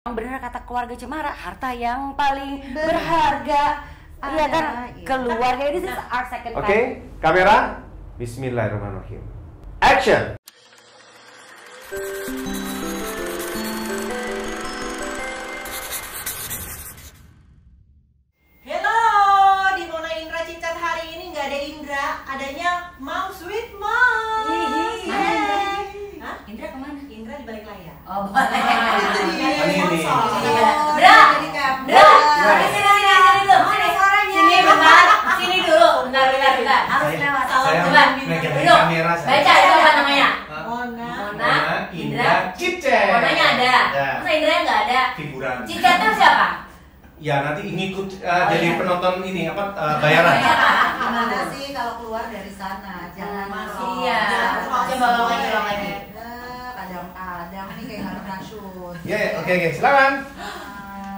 Benar kata keluarga Cemara, harta yang paling berharga. Iya kan? Keluarga ini is our second time. Oke, kamera. Bismillahirrahmanirrahim. Action. Hello, di Mona Indra Cicat hari ini nggak ada Indra, adanya Mom Sweet Mom. Mana Indra? Hah? Indra kemana? Indra di balik layar. Oh, boleh. Ini. Bra, sini dulu. Mana suaranya? Sini bentar, sini dulu. Bentar. Harus lewat. Coba, duduk. Baca, coba namanya. Mona Indra Cicat. Monanya ada. Masa Indra nggak ada? Figuran. Cicatnya siapa? Ya nanti ngikut jadi penonton ini bayaran. Gimana sih kalau keluar dari sana? Jangan masih. Iya. Coba ulang lagi. Kadang-kadang nih kayak nggak pernah shoot. Ya, oke, silakan.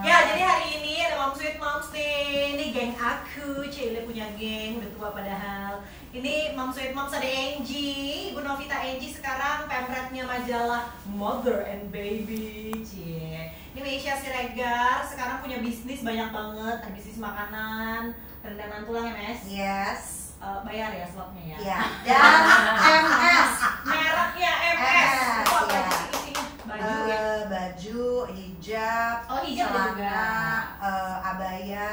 Ya, jadi hari ini ada Mom Sweet Moms nih. Ini geng aku, Cile punya geng, udah tua padahal. Ini Mom Sweet Moms ada Angie, Ibu Novita Angie sekarang pemretnya majalah Mother and Baby. Cie. Ini Meisha Siregar, sekarang punya bisnis banyak banget, ada bisnis makanan, rendaman tulang ya Mes? Yes. Bayar ya slotnya ya? Iya. Dan MS. Mereknya MS. Wah, Iya. isinya baju ya? Baju, hijab, Oh, hijab ada juga. celana, abaya,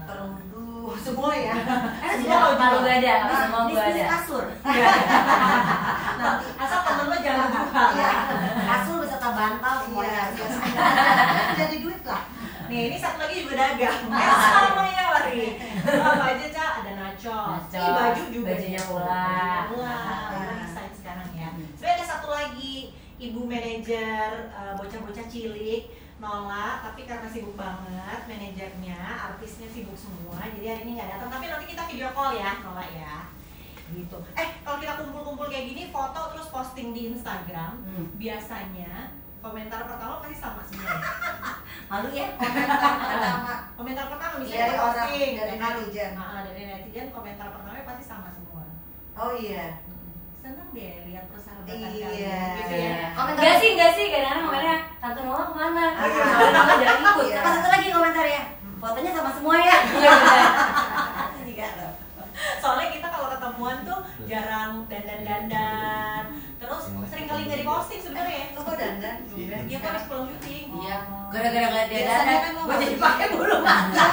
kerudung, semua ya. Semua malu gak ada, semua gak Bisnis ada. kasur. Asal temen lo jangan buka. Iya. Kasur beserta bantal semuanya. Iya. Jadi duit lah. Nih, ini satu lagi juga dagang. Sama ya, Wari. Apa aja, Ca? Ada nachos. Ini baju juga. Bajunya nih. pula. Bajunya pula. Udah desain sekarang ya. Sebenarnya ada satu lagi, ibu manajer bocah-bocah cilik, Nola, tapi karena sibuk banget, manajernya, artisnya sibuk semua, jadi hari ini nggak datang. Tapi nanti kita video call ya, Nola ya. Gitu. Kalau kita kumpul-kumpul kayak gini, foto terus posting di Instagram, biasanya komentar pertama pasti sama semua. Malu ya? Komentar pertama Dari misalnya orang, posting dari netizen. dari netizen komentar pertama pasti sama semua. Oh iya. Seneng deh lihat persahabatan Iya. kalian gitu ya. Komentar enggak sih, kadang-kadang komennya Tante Nola kemana? Iya. Nola udah ikut. Iya. Apa satu lagi komentarnya? Fotonya sama semua ya? Iya. Juga tuh. Soalnya kita kalau ketemuan tuh jarang dandan-dandan. Terus sering kali nggak diposting sebenarnya. Lo kok dandan juga? Iya kan habis pulang syuting. Iya. Gara-gara ngeliat dia Biasanya dandan, kan lo gue jadi nggak pakai bulu mata.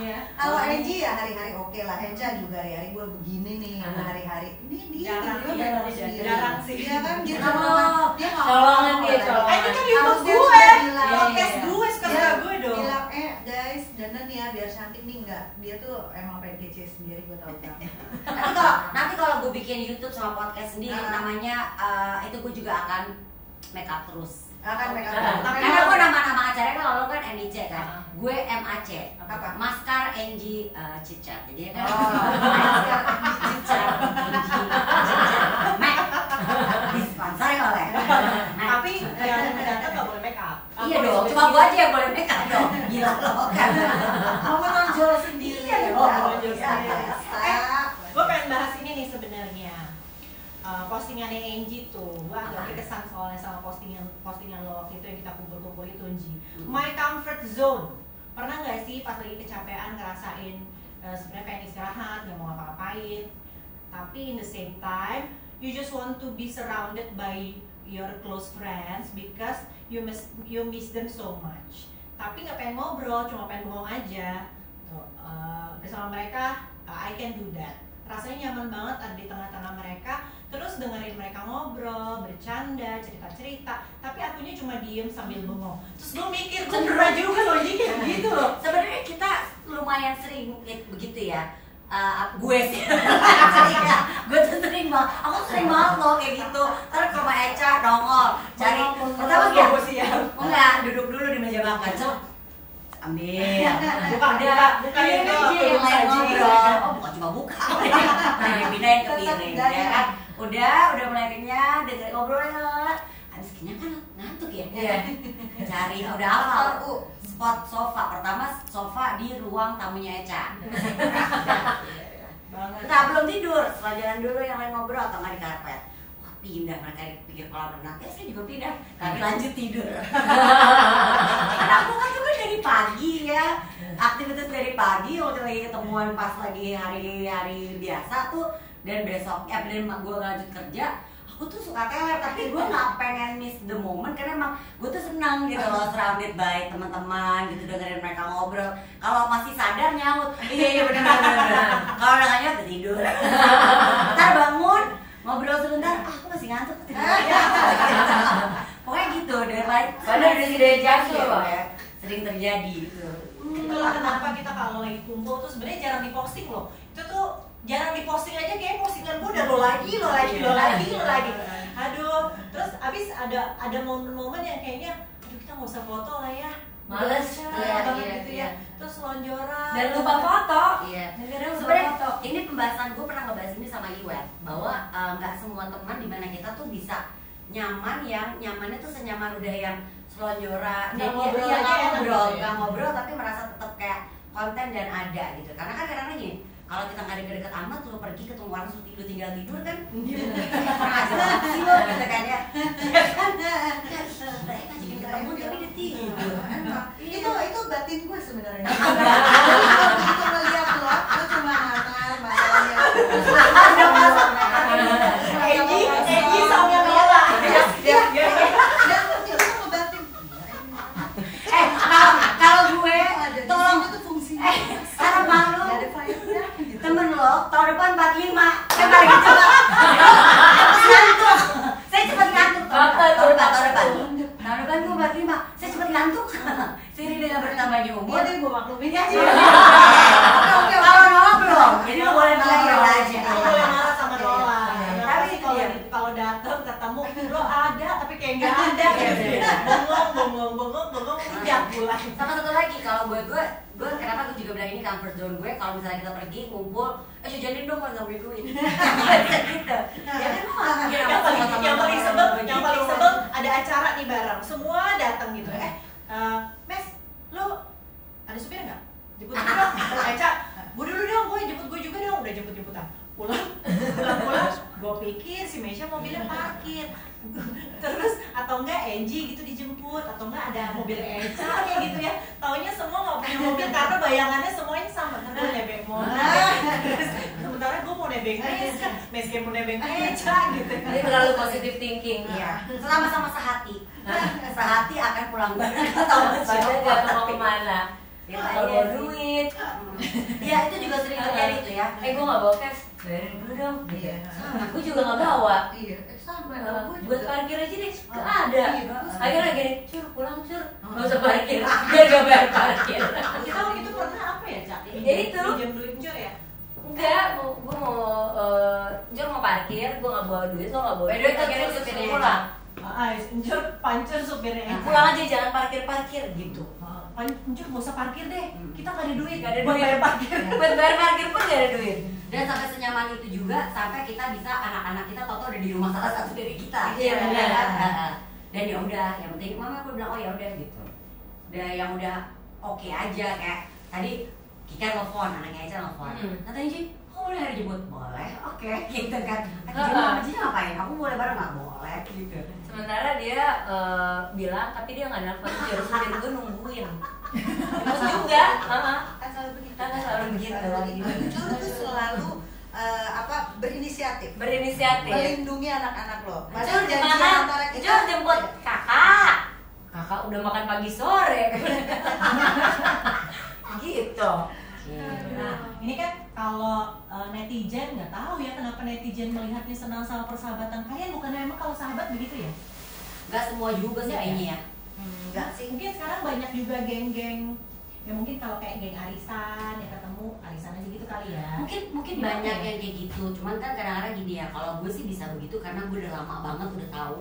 Iya. Kalau Angie ya hari-hari oke lah. Enca juga hari-hari gue begini nih, hari-hari ini dia Jarang, dia iya, benar iya, sendiri. jarang sih. Iya kan gitu. Oh, Dia nggak colongan mau dia, lagi. colongan. Ini kan Harus YouTube dia gue, juga bilang, podcast iya. gue, suka Dia gue dong. bilang, guys, dandan ya biar cantik nih. Enggak, dia tuh emang pengen kece sendiri, gue tau kan. Nanti kalau gue bikin YouTube sama podcast sendiri, namanya itu gue juga akan make up terus. Akan mereka Karena gue nama acaranya kan lo kan NIC kan, gue MAC. Apa? Maskar Angie Cicat. Jadi kan Maskar Cicat, Angie Cicat, Mac. Disponsori oleh. Tapi yang datang nggak boleh make up. Iya dong, cuma gue aja yang boleh make up dong. Gila lo kan. mau menonjol sendiri. Iya dong. Gue pengen bahas ini nih sebenarnya. Postingannya Angie tuh, gue agak berkesan soalnya sama postingan lo waktu itu yang kita kumpul-kumpul itu Angie. My comfort zone. Pernah nggak sih pas lagi kecapean ngerasain sebenarnya pengen istirahat, nggak mau ngapa-ngapain, tapi in the same time you just want to be surrounded by your close friends because you miss them so much. Tapi nggak pengen ngobrol, cuma pengen bengong aja. Tuh, bersama mereka, I can do that. Rasanya nyaman banget ada di tengah-tengah mereka, terus dengerin mereka ngobrol, bercanda, cerita-cerita, tapi akunya cuma diem sambil bengong. Terus gue mikir, gue pernah juga loh kayak gitu loh. Sebenarnya kita lumayan sering begitu ya. Gue sih, gue tuh sering banget, aku sering banget loh kayak gitu. Terus ke rumah Eca nongol, cari pertama gue siang. enggak, duduk dulu di meja makan, so ambil, Bukan ini itu, aja mulai ngobrol, oh bukan cuma buka, udah dipindahin ke piring, ya kan? Udah mulai kenyang, dengerin ngobrolnya, habis kenyang kan ngantuk ya, cari udah hafal, spot sofa, pertama sofa di ruang tamunya Eca. Banget. Nah belum tidur, setelah jalan dulu yang lain ngobrol atau nggak di karpet. Wah pindah, mereka pikir kolam renang, ya saya juga pindah, kami lanjut tidur. Karena aku kan juga dari pagi ya, aktivitas dari pagi waktu lagi ketemuan pas lagi hari-hari biasa tuh, dan besok ya dan gue lanjut kerja, aku tuh suka teler, tapi gue nggak pengen miss the moment karena emang gue tuh senang gitu loh, surrounded by teman-teman gitu, dengerin mereka ngobrol. Kalau masih sadar nyaut, iya benar. Kalau udah nggak nyaut tidur. Ntar bangun ngobrol sebentar, aku masih ngantuk tidur. Pokoknya gitu deh, padahal udah sudah jatuh ya, sering terjadi gitu. Itulah kenapa kita kalau lagi kumpul tuh sebenarnya jarang diposting loh. Itu tuh jarang diposting aja, kayak postingan gue udah lo lagi. Aduh, terus abis ada momen-momen yang kayaknya, aduh kita nggak usah foto lah ya. Males banget gitu ya. Terus lonjoran. Dan lupa foto. Iya. Sebenarnya ini pembahasan gue pernah ngebahas ini sama Iwet bahwa nggak semua teman dimana kita tuh bisa nyaman, yang nyamannya tuh senyaman udah yang selonjoran, nggak ngobrol tapi merasa tetap kayak konten dan ada gitu. Karena kan kadang-kadang gini, kalau kita nggak deket-deket amat, lu pergi ketemu orang terus lu tinggal tidur kan, kurang aja banget sih lo gitu kan ya. Ngajakin ketemu tapi dia tidur. Itu batin gue sebenarnya. Itu melihat lo cuma natar masalahnya. Egi sama Bella. Kalau gue tolong itu fungsinya. sekarang malu temen lo tahun depan 45 saya lagi coba ngantuk, saya cepet ngantuk tahun depan gue 45 saya cepet ngantuk seiring dengan bertambahnya umur. Iya deh, gue maklumin ya. Oke, kalau nolak belum, jadi lo boleh marah aja. Boleh marah sama Nola. Tapi kalau datang ketemu lo ada tapi kayak nggak ada. Bengong tiap bulan. Sama satu lagi, kalau gue kenapa gue juga bilang ini comfort zone gue, kalau misalnya kita pergi ngumpul, jajanin dong kalau nggak punya duit. Gitu. Ya kan yang paling sebel ada acara nih bareng, semua datang gitu. Mes, lo ada supir nggak? Jemput gue dong. Eca, gue dulu dong, jemput gue juga dong. Udah jemput-jemputan. Pulang, gue pikir si Mesya mobilnya parkir. Terus atau enggak Angie gitu dijemput, atau enggak ada mobil Eca kayak gitu ya. Taunya semua nggak punya mobil karena bayangannya semuanya sama. Karena nebeng mobil. Sementara gue mau nebeng Mes kayak mau nebeng Eca gitu. Ini terlalu positive thinking. Iya, sama-sama sehati. Sehati akan pulang bareng atau Padahal gak mau kemana. Kalau duit. Iya, itu juga sering terjadi tuh ya. Gue gak bawa cash, bayarin dulu dong. Iya. Gue juga gak bawa. Iya, sama. Buat parkir aja deh, gak ada. Iya. Akhirnya gini, cur pulang cur, gak usah parkir. Biar gak bayar parkir. Kita waktu itu pernah apa ya, Cak? Ya itu. Pinjam duit Jor ya? Enggak, gue mau Jor mau parkir, gue gak bawa duit, lo gak bawa Duit akhirnya terus supirnya suruh pulang. Jor pancur supirnya. Pulang aja, jangan parkir-parkir gitu. Pancur gak usah parkir deh, kita gak ada duit. Gak ada buat duit. bayar parkir. Buat bayar parkir pun gak ada duit. Dan sampai senyaman itu juga sampai kita bisa anak-anak kita tahu-tahu udah di rumah salah satu dari kita. Iya, benar. Dan ya udah, yang penting mama aku bilang oh ya udah gitu. Dan yang udah oke aja, kayak tadi Kika nelfon, anaknya Eca nelfon. Katanya Ji, kamu boleh hari jemput? Boleh, oke gitu kan. Ji ngapain? Aku boleh bareng nggak? Boleh gitu. Sementara dia bilang, tapi dia nggak nelfon Jor, supir gue nungguin. Terus juga, Kan selalu begitu. Kan selalu begitu. Jujur tuh selalu berinisiatif. Berinisiatif. Melindungi anak-anak lo. Jor Padahal di janjian mana? antara kita. Jor jemput kakak. Kakak udah makan pagi sore. Gitu. Nah, ini kan kalau netizen nggak tahu ya kenapa netizen melihatnya senang sama persahabatan kalian. Bukannya emang kalau sahabat begitu ya? Nggak semua juga sih kayaknya ya. Enggak sih. Mungkin sekarang banyak juga geng-geng ya, mungkin kalau kayak geng arisan ya ketemu arisan aja gitu kali ya. Mungkin banyak yang kayak gitu. Cuman kan kadang-kadang gini ya, kalau gue sih bisa begitu karena gue udah lama banget udah tahu.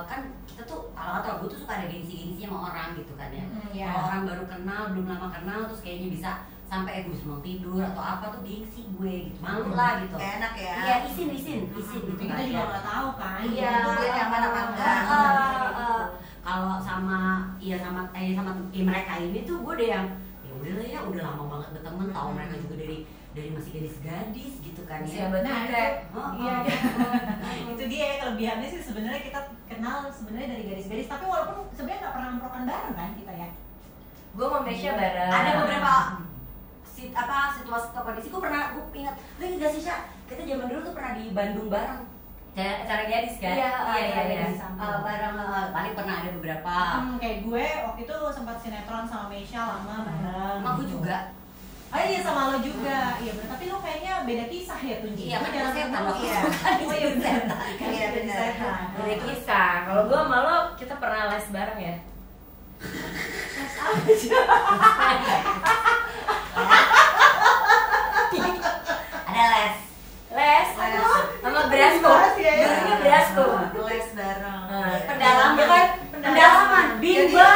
Kan kita tuh kalau gue tuh suka ada gengsi-gengsi sama orang gitu kan ya. Kalau orang baru kenal, belum lama kenal terus kayaknya bisa sampai gue sebelum tidur atau apa tuh gengsi gue gitu. Malu lah gitu. Gak enak ya. Iya, isin gitu Kita kan. juga nggak tahu kan. Iya, dia nyaman apa enggak. Kalau sama mereka ini tuh gue udah yang ya udah lah ya, udah lama banget berteman, tahu mereka juga dari masih gadis-gadis gitu kan ya. Nah, Iya. Itu dia kelebihannya sih sebenarnya kita kenal sebenarnya dari gadis-gadis, tapi walaupun sebenarnya nggak pernah nongkrongan bareng kan kita ya. Gue sama Mesya bareng. Ada beberapa situasi atau kondisi gue ingat, lu ingat gak sih Sya? Kita zaman dulu tuh pernah di Bandung bareng. Cara gadis kan? Iya. Bareng paling pernah ada beberapa. Kayak gue waktu itu sempat sinetron sama Mesya lama bareng. Sama gue juga. Oh iya sama lo juga, iya bener. Tapi lo kayaknya beda kisah ya Tunji. Iya, kan dalam setan. ketemu. Iya. Oh iya benar. Iya, benar. Beda kisah. Kalau gue sama lo kita pernah les bareng ya. Les apa sih? Ada les. Les sama Brasco. Jurunya Brasco. Les bareng. Pendalaman bimbel.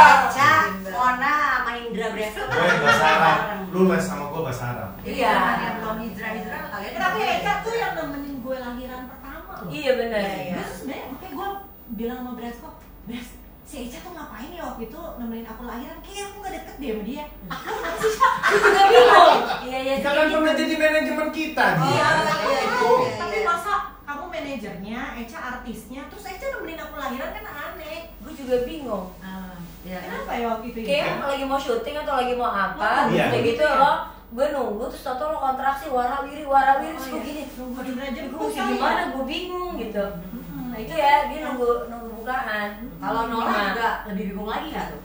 Eca, Mona, sama Indra Brasco. Gue bahasa Arab, lu les sama gue bahasa Arab. Iya. Yang belum hijrah kalian. Tapi Eka tuh yang nemenin gue lahiran pertama loh. Iya benar. Iya. Terus sebenarnya makanya gue bilang sama Brasco, Bras, si Eca tuh ngapain ya waktu itu nemenin aku lahiran? Kayaknya aku gak deket deh sama dia. Aku gak sih, Sya? Gue juga bingung. Iya. Kita kan pernah jadi manajemen kita, Iya, dia. tapi masa kamu manajernya, Eca artisnya, terus Eca nemenin aku lahiran kan aneh. Gue juga bingung. Iya. Kenapa ya waktu itu? Kayak lagi mau syuting atau lagi mau apa, Iya. kayak gitu lo, gue nunggu terus tau lo kontraksi warawiri terus gue gini, nunggu di derajat gue mesti gimana, gue bingung gitu. Nah Itu ya, dia nunggu bukaan. Kalau Nola juga lebih bingung lagi nggak tuh?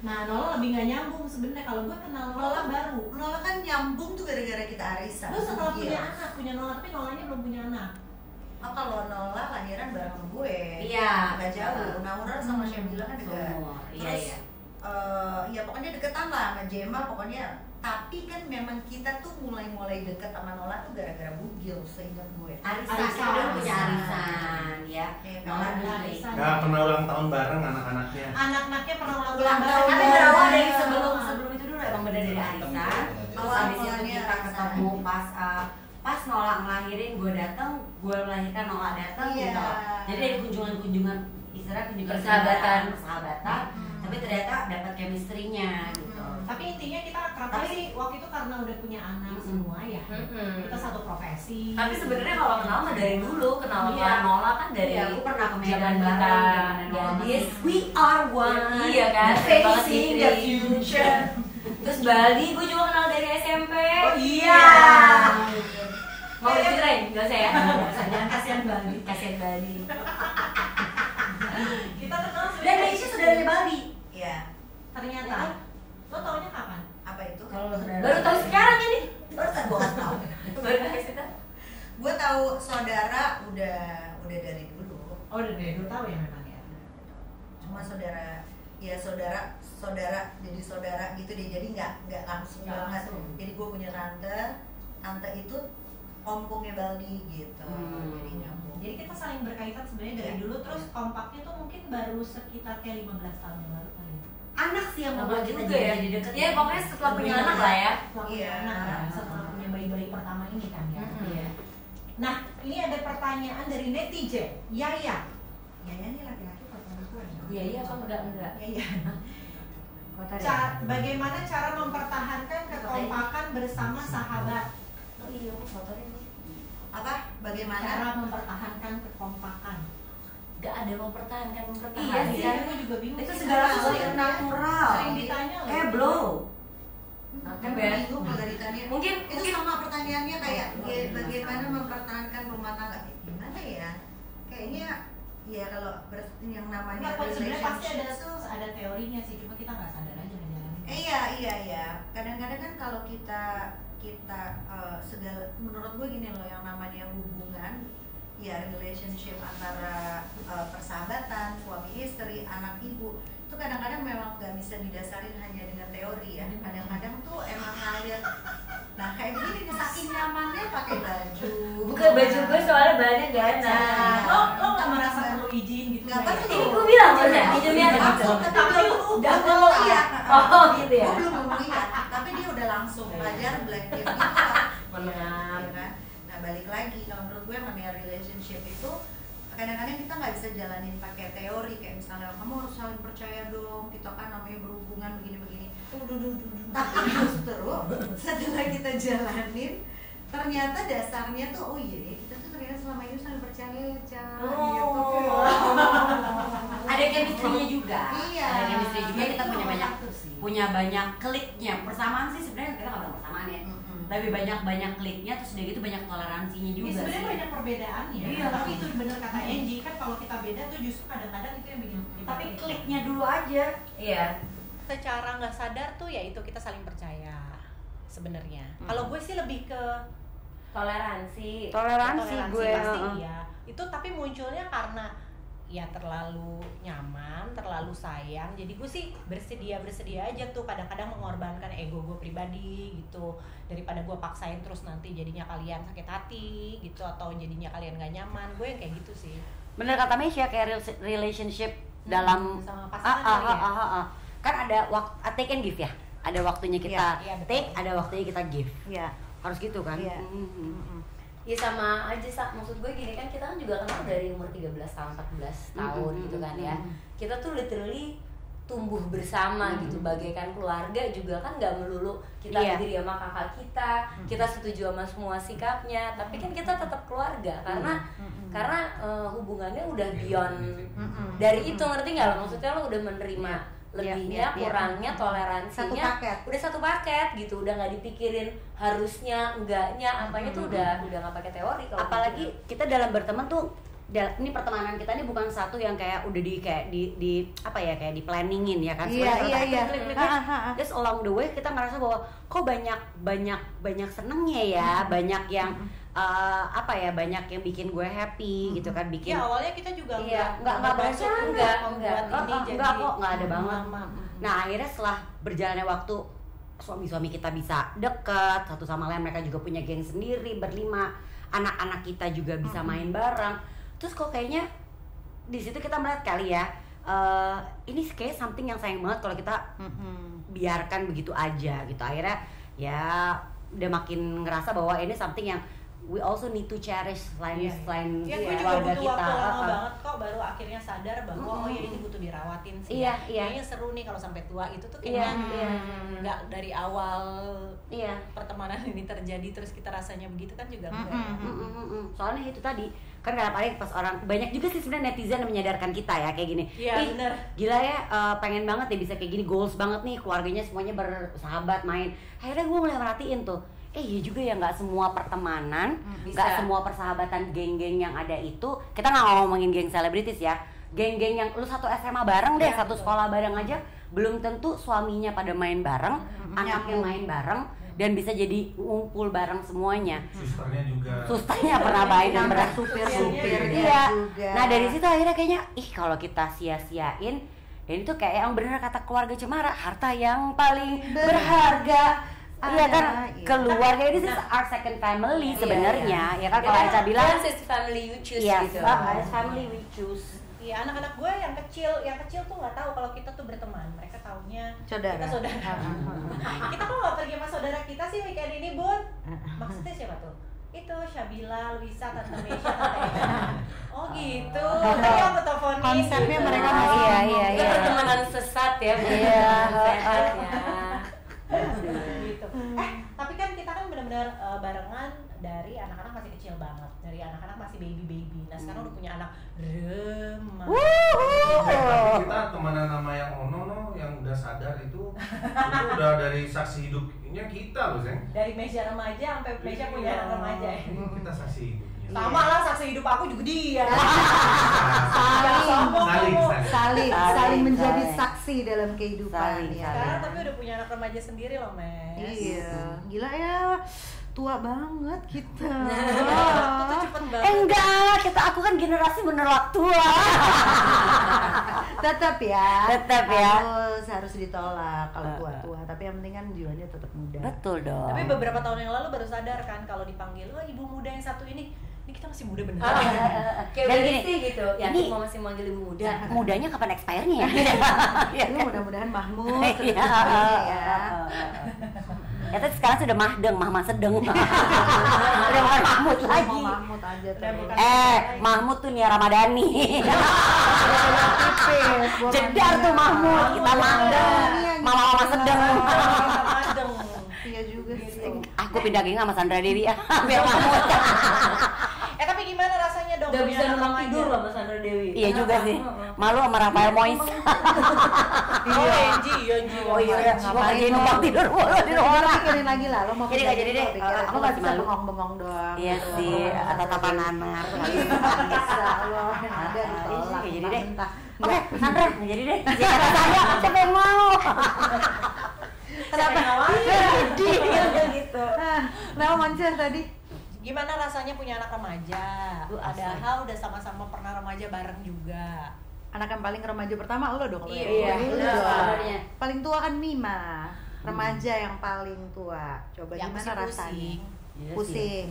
Nah, Nola lebih gak nyambung sebenarnya. Kalau gue kenal Nola baru. Nola kan nyambung tuh gara-gara kita arisan. Gue setelah punya Iya. anak, punya Nola, tapi Nolanya belum punya anak. Oh, kalau Nola lahiran bareng sama gue. Iya. Nggak jauh. Naura sama Syabila kan dekat. Semua. Iya, Terus, iya. ya pokoknya deketan lah sama Jema pokoknya. Tapi kan memang kita tuh mulai deket sama Nola tuh gara-gara Bugil, seingat gue. Arisan, Arisan. kita udah punya arisan ya. Iya, Nola kan? dulu Arisan. Nggak pernah ulang tahun bareng anak-anaknya. Anak-anaknya pernah ulang Ulang tahun tahun. bareng. Tapi berawal dari Iya. sebelum itu dulu emang bener dari arisan. Terus Awal habis itu mulanya kita arisan. ketemu pas Nola ngelahirin, gue datang, gue melahirkan, Nola datang Iya. gitu. Jadi dari kunjungan istilah kunjungan Persahabatan. tapi ternyata dapat chemistry-nya gitu. Tapi intinya kita akrab Tapi- sih waktu itu karena udah punya anak semua ya. Kita satu profesi. Tapi sebenarnya kalau kenal mah dari dulu, kenal Iya. sama Nola kan dari Iya, aku pernah ke Medan zaman bareng, kita zaman Nola gadis. We are one. Iya kan, Facing the Fitri. future. Terus Baldi gue juga kenal dari SMP. Oh iya. Mau diceritain? Gak usah ya? Jangan kasihan Bali. Kasihan Baldi. Kita kenal Dan sebenarnya Aisyah saudaranya Bali. Iya. ternyata. Lo taunya kapan? Apa itu? Kalau saudara Baru tahu sekarang ini. baru tak gua nggak tahu. Baru tahu kita. Gue tahu saudara udah dari dulu. Oh udah deh, gue tahu ya memang ya. Cuma saudara jadi saudara gitu deh, jadi nggak langsung Nggak banget. langsung. Jadi gue punya tante itu ompongnya Baldi gitu. Jadi nyambung. Jadi kita saling berkaitan sebenarnya dari Iya. dulu, terus kompaknya tuh mungkin baru sekitar kayak 15 tahun yang lalu kali ya. Anak sih yang membuat kita juga ya. jadi deket. Ya pokoknya setelah punya anak lah ya. Setelah punya Iya. anak kan, setelah punya bayi-bayi pertama ini kan ya. Iya. Nah, ini ada pertanyaan dari netizen, Yaya. Yaya ini laki-laki atau perempuan? Iya iya apa enggak. Yaya. Kotor ya. Bagaimana cara mempertahankan kekompakan bersama sahabat? Oh iya, aku kotor ini. Apa? Bagaimana? Cara mempertahankan kekompakan. Gak ada mempertahankan Iya sih. Kan gue juga bingung. Itu sih, segala karena sesuatu yang natural. Sering ditanya loh. Kayak blow. Kan Ben. Itu kalau ditanya. Mungkin Itu sama pertanyaannya kayak bagaimana mempertahankan rumah tangga? Gimana ya? Kayaknya ya kalau yang namanya Enggak, sebenarnya pasti relationship tuh ada teorinya sih, cuma kita nggak sadar aja ngejalanin. Iya. Kadang-kadang kan kalau kita segala, menurut gue gini loh, yang namanya hubungan, ya relationship antara persahabatan, suami istri, anak ibu, itu kadang-kadang memang nggak bisa didasarin hanya dengan teori ya. Kadang-kadang tuh emang ngalir. Nah kayak gini nih, saking nyamannya pakai baju. buka baju gue soalnya bahannya gak enak. Lo nggak merasa perlu izin gitu? Nggak kayak perlu. Ini gue bilang maksudnya, pinjamnya Nggak gitu. perlu, tapi dia udah Tapi ngomong lo- iya. Oh gitu ya. Gue belum ngomong iya, tapi dia udah langsung belajar black tip gitu kan. Menang. Ya kan? Nah balik lagi, kalau menurut gue namanya relationship itu kadang-kadang kita nggak bisa jalanin pakai teori kayak misalnya kamu harus saling percaya dong, kita kan namanya berhubungan begini-begini. Tapi justru setelah kita jalanin ternyata dasarnya tuh oh iya kita tuh ternyata selama ini saling percaya ya gitu. Ada chemistry-nya juga. Iya. Ada chemistry juga, kita Itu punya banyak kliknya. Persamaan sih sebenarnya kita nggak bilang persamaan ya. Tapi banyak kliknya, terus udah gitu banyak toleransinya juga. Ya, sebenarnya sih. banyak perbedaannya. Iya. Tapi itu bener kata Angie kan kalau kita beda tuh justru kadang-kadang itu yang bikin kita Tapi beda. kliknya dulu aja. Iya. Secara nggak sadar tuh ya itu kita saling percaya sebenarnya. Kalau gue sih lebih ke Toleransi gue gue. pasti iya. Itu tapi munculnya karena ya terlalu nyaman, terlalu sayang. Jadi gue sih bersedia aja tuh kadang-kadang mengorbankan ego gue pribadi gitu daripada gue paksain terus nanti jadinya kalian sakit hati gitu atau jadinya kalian gak nyaman. Gue yang kayak gitu sih. Bener kata Mesya, kayak relationship dalam sama pasangan kali ya. Kan ada waktu take and give ya. Ada waktunya kita Iya, betul. take, ada waktunya kita give. Iya. Harus gitu kan? Iya. Ya sama aja maksud gue gini kan kita kan juga kenal dari umur 13 tahun 14 tahun gitu kan ya. Kita tuh literally tumbuh bersama gitu bagaikan keluarga juga kan nggak melulu kita berdiri sama kakak kita setuju sama semua sikapnya, tapi kan kita tetap keluarga karena hubungannya udah beyond dari itu, ngerti nggak lo? Maksudnya lo udah menerima lebihnya, kurangnya, toleransinya, udah satu paket gitu, udah nggak dipikirin harusnya, enggaknya, apanya tuh udah nggak pakai teori. Apalagi kita dalam berteman tuh, ini pertemanan kita ini bukan satu yang kayak udah di apa ya, kayak di planningin ya kan? Iya. Just along the way kita ngerasa bahwa kok banyak senengnya ya, banyak yang apa ya, banyak yang bikin gue happy gitu kan, bikin. Ya awalnya kita juga nggak berasa enggak kok nggak ada banget. Nah akhirnya setelah berjalannya waktu, suami-suami kita bisa deket satu sama lain, mereka juga punya geng sendiri berlima, anak-anak kita juga bisa main bareng. Terus kok kayaknya di situ kita melihat kali ya, ini kayak something yang sayang banget kalau kita biarkan begitu aja gitu. Akhirnya ya udah makin ngerasa bahwa ini something yang we also need to cherish selain gue juga keluarga butuh kita. waktu lama banget kok baru akhirnya sadar bahwa oh ya ini butuh dirawatin sih. Kayaknya seru nih kalau sampai tua itu tuh kayaknya nggak dari awal pertemanan ini terjadi terus kita rasanya begitu kan juga enggak. Soalnya itu tadi kan kadang-kadang pas orang banyak juga sih sebenarnya netizen menyadarkan kita ya kayak gini. Iya benar. Gila ya, pengen banget ya bisa kayak gini, goals banget nih keluarganya semuanya bersahabat main. Akhirnya gue mulai merhatiin tuh. Iya juga ya, nggak semua pertemanan, nggak semua persahabatan geng-geng yang ada itu. Kita nggak ngomongin geng selebritis ya, geng-geng yang lu satu SMA bareng deh, satu sekolah bareng aja, belum tentu suaminya pada main bareng, anaknya main bareng, dan bisa jadi ngumpul bareng semuanya. Susternya pernah main dan berat supir. Iya. Nah dari situ akhirnya kayaknya, kalau kita sia-siain, ini tuh kayak yang bener kata keluarga Cemara, harta yang paling berharga. Iya kan, keluarga ini our second family sebenarnya, ya kan kalau Aca bilang this family you choose gitu. Yes, family we choose. Iya, anak-anak gue yang kecil tuh nggak tahu kalau kita tuh berteman. Mereka taunya saudara. Kita saudara. Kita kok nggak pergi sama saudara kita sih weekend ini, Bun? Maksudnya siapa tuh? Itu Syabila, Luisa, Tante Mesya, Tante Eka. Oh gitu. Tadi aku teleponin. Konsepnya gitu. mereka masih Itu pertemanan sesat ya. Iya. Gitu. Tapi kan kita kan benar-benar barengan dari anak-anak masih kecil banget, dari anak-anak masih baby. Nah sekarang udah punya anak remaja. Kita temenan sama yang Ono yang udah sadar itu udah dari saksi hidupnya kita loh, Zeng. Dari Mesya remaja sampai Mesya punya anak remaja ya. Kita saksi hidupnya. Sama lah, saksi hidup aku juga dia. Saling menjadi saksi dalam kehidupan ya. Sekarang tapi udah punya anak remaja sendiri loh, Mes. Iya, gila ya, tua banget kita. Itu cepet banget. Enggak, aku kan generasi menolak tua. Tetap ya. ya. Harus ditolak kalau tua-tua. Tapi yang penting kan jiwanya tetap muda. Betul dong. Tapi beberapa tahun yang lalu baru sadar kan kalau dipanggil, wah ibu muda yang satu ini kita masih muda bener. Kayak Dan gini gini, gitu. Ya, ini mau masih manggil ibu muda. Mudanya kapan expire-nya ya? Ya mudah-mudahan Mahmud Iya. ya. Ya tapi sekarang sudah Mahdeng, Mahmud Sedeng. Udah bukan Mahmud lagi. Mau Mahmud aja tuh. Mahmud tuh Nia Ramadhani. Jedar tuh Mahmud, kita Mahdeng. Mama Sedeng. Iya juga sih. Aku pindah geng sama Sandra Dewi ya, biar Mahmud. Tapi gimana rasanya dong? Udah punya bisa anak numpang remaja? tidur loh Mas Sandra Dewi. Iya juga sih. Malu sama Rafael Mois. Oh Enji, Enji. Oh iya, gua kerjain numpang tidur mulu di rumah orang. Pikirin lagi lah, lo mau Jadi nggak jadi deh. aku Aku nggak masih bisa malu. bengong-bengong doang. Iya sih, tatapan anak. Bisa lo yang ada ditolak. Nggak jadi deh. Entah. Oke, Sandra, nggak jadi deh. Jangan saya, siapa yang mau? Kenapa? Gitu. Kenapa Moncer tadi? Gimana rasanya punya anak remaja? Lu asli. Padahal udah sama-sama pernah remaja bareng juga. Anak yang paling remaja pertama lo dong. Iya, Lo benar. dong. Sebenarnya. Paling tua kan Mima. Remaja yang paling tua. Coba Yang gimana masih rasanya? pusing. Iya sih. Pusing.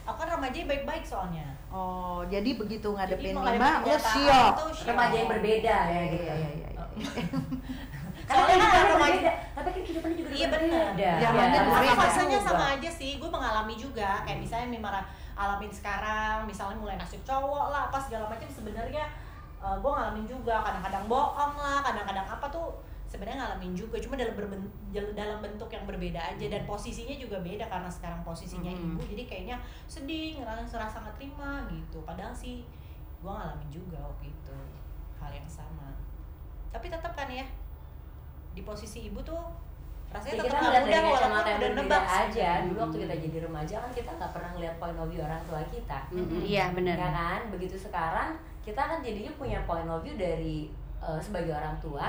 Aku kan remaja baik-baik soalnya. Oh, jadi begitu ngadepin Jadi Mima, menghadapi lo kenyataan syok. tuh syok. Remaja yang berbeda ya gitu. Iya. Soalnya kan remaja remaja, tapi kan kehidupannya juga Iya, berbeda. bener. Zamannya Karena berbeda. fasenya sama aja sih, gue mengalami juga. Kayak misalnya Mima alamin sekarang, misalnya mulai nasib cowok lah, apa segala macam sebenarnya gue ngalamin juga. Kadang-kadang bohong lah, kadang-kadang apa tuh sebenarnya ngalamin juga. Cuma dalam bentuk yang berbeda aja dan posisinya juga beda karena sekarang posisinya ibu. Jadi kayaknya sedih, ngerasa nggak terima gitu. Padahal sih gue ngalamin juga waktu itu hal yang sama. Tapi tetap kan ya di posisi ibu tuh rasanya Ya, tetap kita nggak ngeliat mudah dari walaupun kacamata yang udah berbeda nebak aja. Dulu waktu kita jadi remaja kan kita nggak pernah ngeliat point of view orang tua kita. Iya benar. Ya kan? Begitu sekarang kita kan jadinya punya point of view dari sebagai orang tua,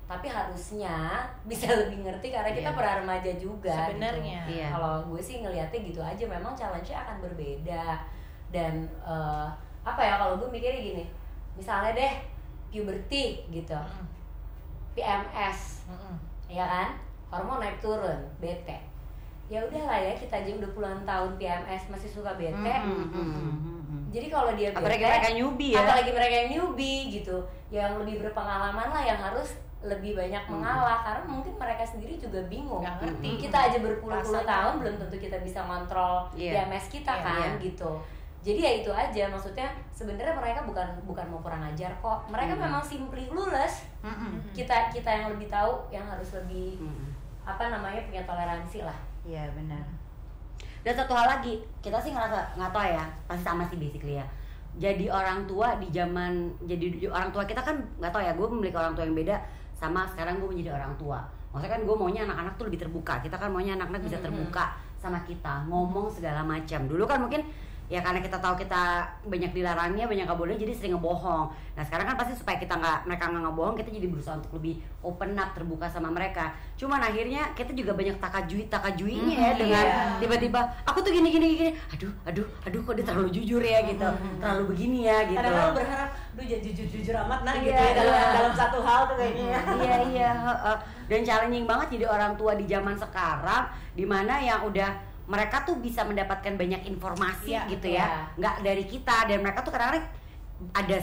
tapi harusnya bisa lebih ngerti karena kita Iya. pernah remaja juga. Sebenarnya. Gitu. Iya. Kalau gue sih ngeliatnya gitu aja, memang challenge-nya akan berbeda. Dan apa ya, kalau gue mikirnya gini, misalnya deh puberty gitu, PMS, ya kan, hormon naik turun, bete. Ya udahlah ya, kita aja udah puluhan tahun PMS masih suka bete. Jadi kalau dia bete, Apalagi mereka newbie ya. apalagi mereka yang newbie gitu, yang lebih berpengalaman lah, yang harus lebih banyak mengalah, karena mungkin mereka sendiri juga bingung. Nggak ngerti. Kita aja berpuluh-puluh Rasanya. tahun belum tentu kita bisa ngontrol Iya. PMS kita Iya. kan gitu. Jadi ya itu aja, maksudnya sebenarnya mereka bukan mau kurang ajar kok. Mereka memang simply clueless. Kita yang lebih tahu, yang harus lebih punya toleransi lah. Iya benar. Dan satu hal lagi, kita sih ngerasa nggak tahu ya, pasti sama sih basically ya. Jadi orang tua di zaman, jadi orang tua kita kan nggak tahu ya. Gue memiliki orang tua yang beda sama sekarang gue menjadi orang tua. Maksudnya kan gue maunya anak-anak tuh lebih terbuka. Kita kan maunya anak-anak bisa terbuka sama kita, ngomong segala macam. Dulu kan mungkin ya karena kita tahu kita banyak dilarangnya, banyak nggak boleh, jadi sering ngebohong. Nah sekarang kan pasti supaya mereka nggak ngebohong, kita jadi berusaha untuk lebih open up, terbuka sama mereka. Cuman akhirnya kita juga banyak takajuinya ya, dengan tiba-tiba aku tuh gini, aduh kok dia terlalu jujur ya gitu, terlalu begini ya gitu. Kadang-kadang lu berharap, duh jangan jujur amat nah gitu Iya, ya dalam satu hal tuh kayaknya ya. Iya. Dan challenging banget jadi orang tua di zaman sekarang, dimana yang udah mereka tuh bisa mendapatkan banyak informasi Iya, gitu ya, nggak dari kita. Dan mereka tuh kadang-kadang ada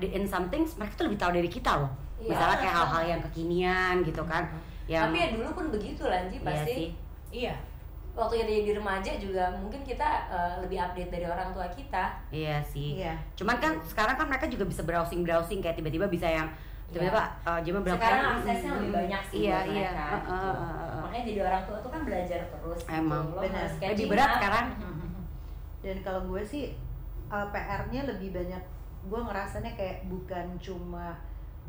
in some things mereka tuh lebih tahu dari kita loh. Iya. Misalnya kayak hal-hal yang kekinian gitu kan. Yang Tapi ya dulu pun begitu lah Ji, Iya pasti. sih. Iya. Waktu kita jadi remaja juga mungkin kita lebih update dari orang tua kita. Iya sih. Iya. Cuman kan sekarang kan mereka juga bisa browsing kayak tiba-tiba bisa yang tiba-tiba jam berapa? Sekarang aksesnya lebih banyak sih Iya, buat iya. mereka. Gitu. Makanya jadi orang tua tuh kan belajar terus. Emang, gitu. Lo benar. harus Lebih catching berat up. sekarang. Dan kalau gue sih PR-nya lebih banyak. Gue ngerasanya kayak bukan cuma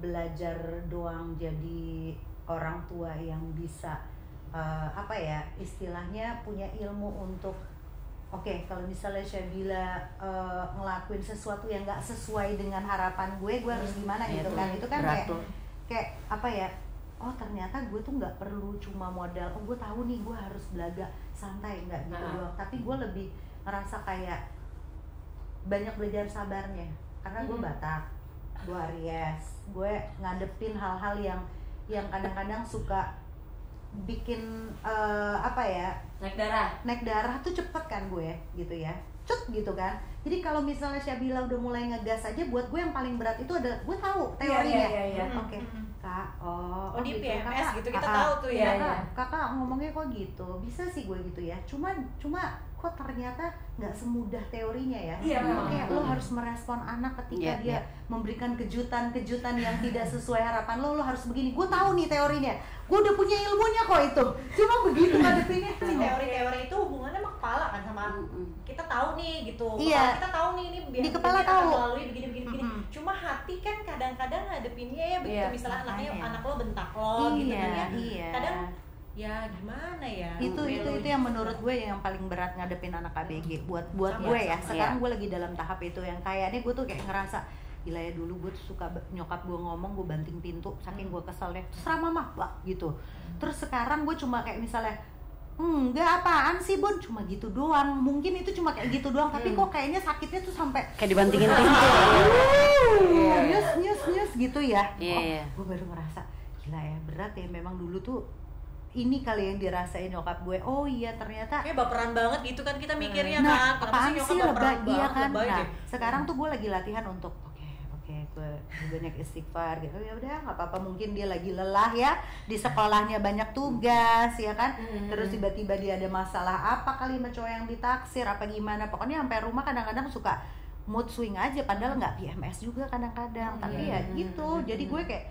belajar doang jadi orang tua yang bisa istilahnya punya ilmu untuk kalau misalnya Syabila ngelakuin sesuatu yang nggak sesuai dengan harapan gue harus gimana Iya gitu tuh, kan. Itu kan berat tuh. kayak ternyata gue tuh nggak perlu cuma modal gue tahu nih gue harus belaga santai, nggak gitu doang, tapi gue lebih ngerasa kayak banyak belajar sabarnya karena gue Batak, gue Aries, gue ngadepin hal-hal yang kadang-kadang suka bikin naik darah tuh cepet kan gue gitu ya, gitu kan. Jadi kalau misalnya Syabila udah mulai ngegas aja, buat gue yang paling berat itu adalah gue tahu teorinya. Iya. Oke, Kak, oh dia gitu. PMS Kakak, gitu, kita tahu tuh ya. Kakak ngomongnya kok gitu, bisa sih gue gitu ya. Cuma kok ternyata nggak semudah teorinya ya. Iya, memang. Kayak lo harus merespon anak ketika dia memberikan kejutan-kejutan yang tidak sesuai harapan lo harus begini. Gue tahu nih teorinya, gue udah punya ilmunya kok itu. Cuma begitu ngadepinnya. Si teori-teori itu hubungannya sama kepala kan, sama kita tahu nih gitu. Iya. Kepala kita tahu nih ini biar Di kepala akan tahu. melalui begini. Cuma hati kan kadang-kadang ngadepinnya ya begitu, misalnya anaknya anak lo bentak lo gitu kan ya. Iya. Kadang ya gimana ya, itu yang menurut gue yang paling berat ngadepin anak ABG buat gue ya. Sekarang gue lagi dalam tahap itu yang kayaknya gue tuh kayak ngerasa gila ya, dulu gue tuh suka nyokap gue ngomong gue banting pintu saking gue kesel deh, terserah mama lah gitu. Terus sekarang gue cuma kayak misalnya enggak, apaan sih Bun, cuma gitu doang, mungkin itu cuma kayak gitu doang, tapi kok kayaknya sakitnya tuh sampai kayak dibantingin pintu. nyus gitu ya. Iya. Gue baru ngerasa gila ya, berat ya memang dulu tuh ini kali yang dirasain nyokap gue. Oh iya, ternyata kayak baperan banget gitu kan kita mikirnya nah, kan. apaan sih lebay, iya kan. Lebay, Nah, gitu. sekarang tuh gue lagi latihan untuk oke, gue banyak istighfar gitu. Ya udah, nggak apa-apa, mungkin dia lagi lelah ya, di sekolahnya banyak tugas ya kan. Terus tiba-tiba dia ada masalah apa kali sama cowok yang ditaksir apa gimana. Pokoknya sampai rumah kadang-kadang suka mood swing aja, padahal nggak PMS juga kadang-kadang. Tapi ya gitu. Jadi gue kayak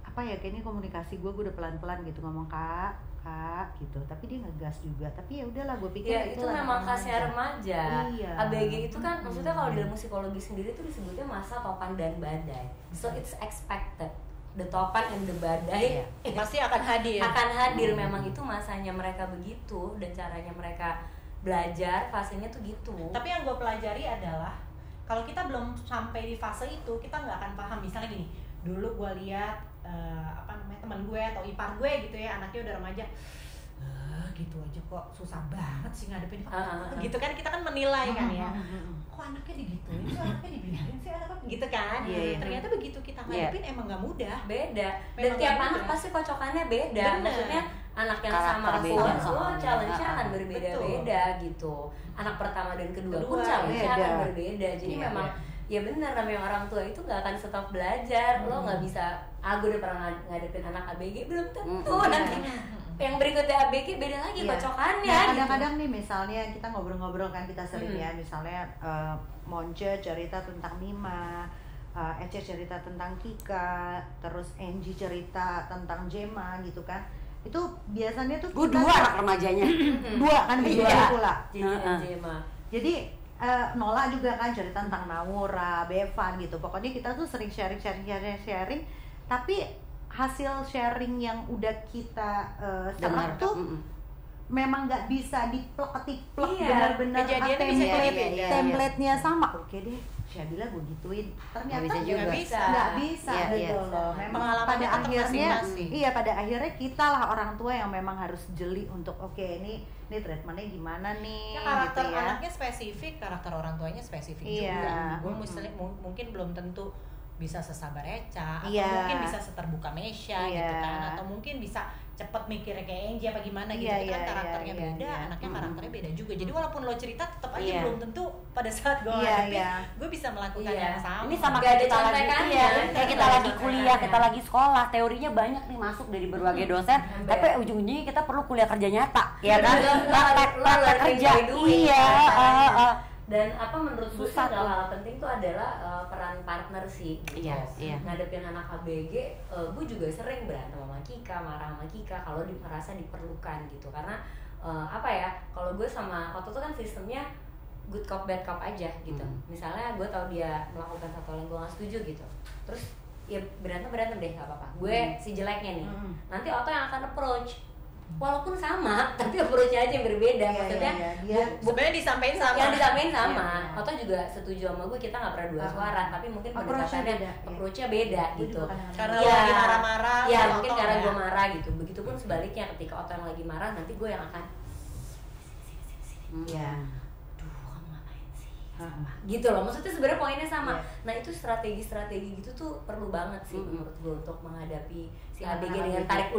apa ya, kayaknya komunikasi gue udah pelan-pelan gitu ngomong kak gitu, tapi dia ngegas juga. Tapi ya udahlah, gue pikir Ya itu memang kasihan remaja. Iya. ABG itu kan maksudnya kalau di ilmu psikologi sendiri itu disebutnya masa topan dan badai. So it's expected. The topan and the badai Pasti akan hadir. akan hadir. Memang itu masanya mereka begitu, dan caranya mereka belajar fasenya tuh gitu. Tapi yang gue pelajari adalah kalau kita belum sampai di fase itu, kita nggak akan paham. Misalnya gini, dulu gue lihat teman gue atau ipar gue gitu ya, anaknya udah remaja, gitu aja kok susah banget sih ngadepin gitu kan, kita kan menilai kan ya, kok anaknya digituin sih, anaknya dibiarin sih, gitu kan. Ternyata begitu kita ngadepin emang nggak mudah, beda. Dan Memang tiap nggak anak mudah. pasti kocokannya beda. Bener. Maksudnya anak yang Karakter sama beda. pun challenge-nya akan berbeda-beda gitu. Anak pertama dan kedua pun challenge-nya akan berbeda. Jadi memang ya benar, namanya orang tua itu nggak akan stop belajar. Lo nggak bisa, gue udah pernah ngadepin anak ABG, belum tentu nanti yang berikutnya ABG beda lagi kocokannya. Nah, gitu. kadang-kadang nih misalnya kita ngobrol-ngobrol kan, kita sering ya, misalnya Monce cerita tentang Mima, Ece cerita tentang Kika, terus Angie cerita tentang Jema gitu kan. Itu biasanya tuh Gue dua anak remajanya. dua kan beda pula. Jadi dan Jema. Jadi Nola juga kan cerita tentang Naura, Bevan gitu. Pokoknya kita tuh sering sharing, tapi hasil sharing yang udah kita serap tuh memang nggak bisa diplek-plek benar-benar template-nya sama. Oke deh, Syabila gue gituin. Ternyata Nggak bisa juga. nggak bisa gitu loh. Memang pada akhirnya, pada akhirnya kita lah orang tua yang memang harus jeli untuk ini treatmentnya gimana nih. Ya, karakter gitu ya. anaknya spesifik, karakter orang tuanya spesifik Iya. juga. Gue misalnya mungkin belum tentu bisa sesabar Eca, atau Iya. mungkin bisa seterbuka Mesya gitu kan, atau mungkin bisa cepet mikirnya kayak Angie apa gimana gitu kan, karakternya beda, anaknya karakternya beda juga. Jadi walaupun lo cerita tetap aja belum tentu pada saat gue gue bisa melakukan yang sama. Ini sama Gak kayak ada kita lagi contekannya. kayak kita lagi kuliah, kita lagi sekolah, teorinya banyak nih masuk dari berbagai dosen, tapi ujung-ujungnya kita perlu kuliah kerja nyata, ya kan? Praktek kerja. Iya, dan menurut gue Susah hal penting tuh adalah peran partner sih gitu. Iya. Ngadepin anak ABG, gue juga sering berantem sama Kika, marah sama Kika kalau merasa diperlukan gitu, karena kalau gue sama waktu itu kan sistemnya good cop bad cop aja gitu. Misalnya gue tahu dia melakukan satu hal yang gue nggak setuju gitu, terus ya berantem deh, nggak apa-apa, gue si jeleknya nih, nanti Otto yang akan approach. Walaupun sama, tapi approach-nya aja yang berbeda. Maksudnya sebenarnya disampaikan sama. Yang disampaikan sama. Otto juga setuju sama gue, kita nggak pernah dua suara, tapi mungkin pendekatannya approach-nya beda gitu. Karena lo lagi marah-marah. Ya mungkin karena gue marah gitu. Begitupun sebaliknya, ketika Otto yang lagi marah, nanti gue yang akan gitu loh, maksudnya sebenarnya poinnya sama. Nah itu strategi-strategi gitu tuh perlu banget sih menurut gue untuk menghadapi si ABG dengan tarik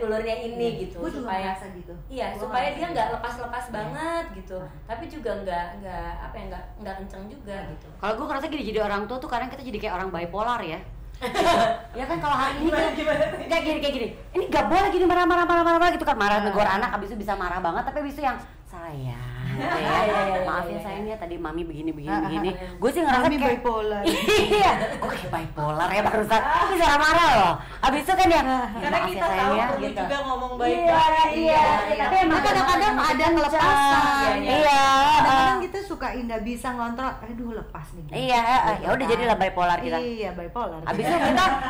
ulurnya ini gitu, supaya gitu. Iya, supaya dia nggak lepas-lepas banget gitu, tapi juga nggak kenceng juga gitu. Kalau gue ngerasa gini, jadi orang tua tuh kadang kita jadi kayak orang bipolar ya. Ya kan kalau hari ini kayak gini. Ini gak boleh gini marah gitu kan, marah negor anak, abis itu bisa marah banget, tapi abis itu yang sayang. Maaf ya sayang ya tadi mami begini. Gue sih ngerasa Mami kayak bipolar. Iya, gue kayak bipolar ya barusan. Ini cara marah loh. Abis itu kan yang Karena maaf kita ya sayang tahu ya perlu gitu. juga ngomong baik-baik. Iya. Tapi emang kadang-kadang ada ngelepasan. Iya. Kadang-kadang kita suka indah bisa ngontrol, aduh lepas nih. Iya, ya udah jadilah bipolar kita. Iya, bipolar. Abis itu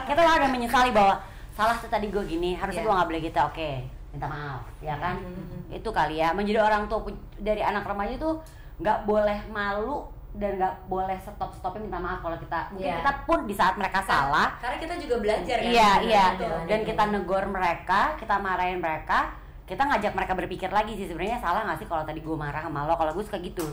kita udah menyesali bahwa salah tuh tadi gue gini, harusnya gue nggak boleh gitu. Oke, minta maaf, ya kan? Itu kali ya. Menjadi orang tua dari anak remaja tuh nggak boleh malu dan nggak boleh stopin minta maaf kalau kita mungkin kita pun di saat mereka salah. Karena kita juga belajar kan. Iya. Dan kita negor mereka, kita marahin mereka. Kita ngajak mereka berpikir lagi sih sebenarnya salah nggak sih kalau tadi gue marah sama lo, kalau gue suka gitu.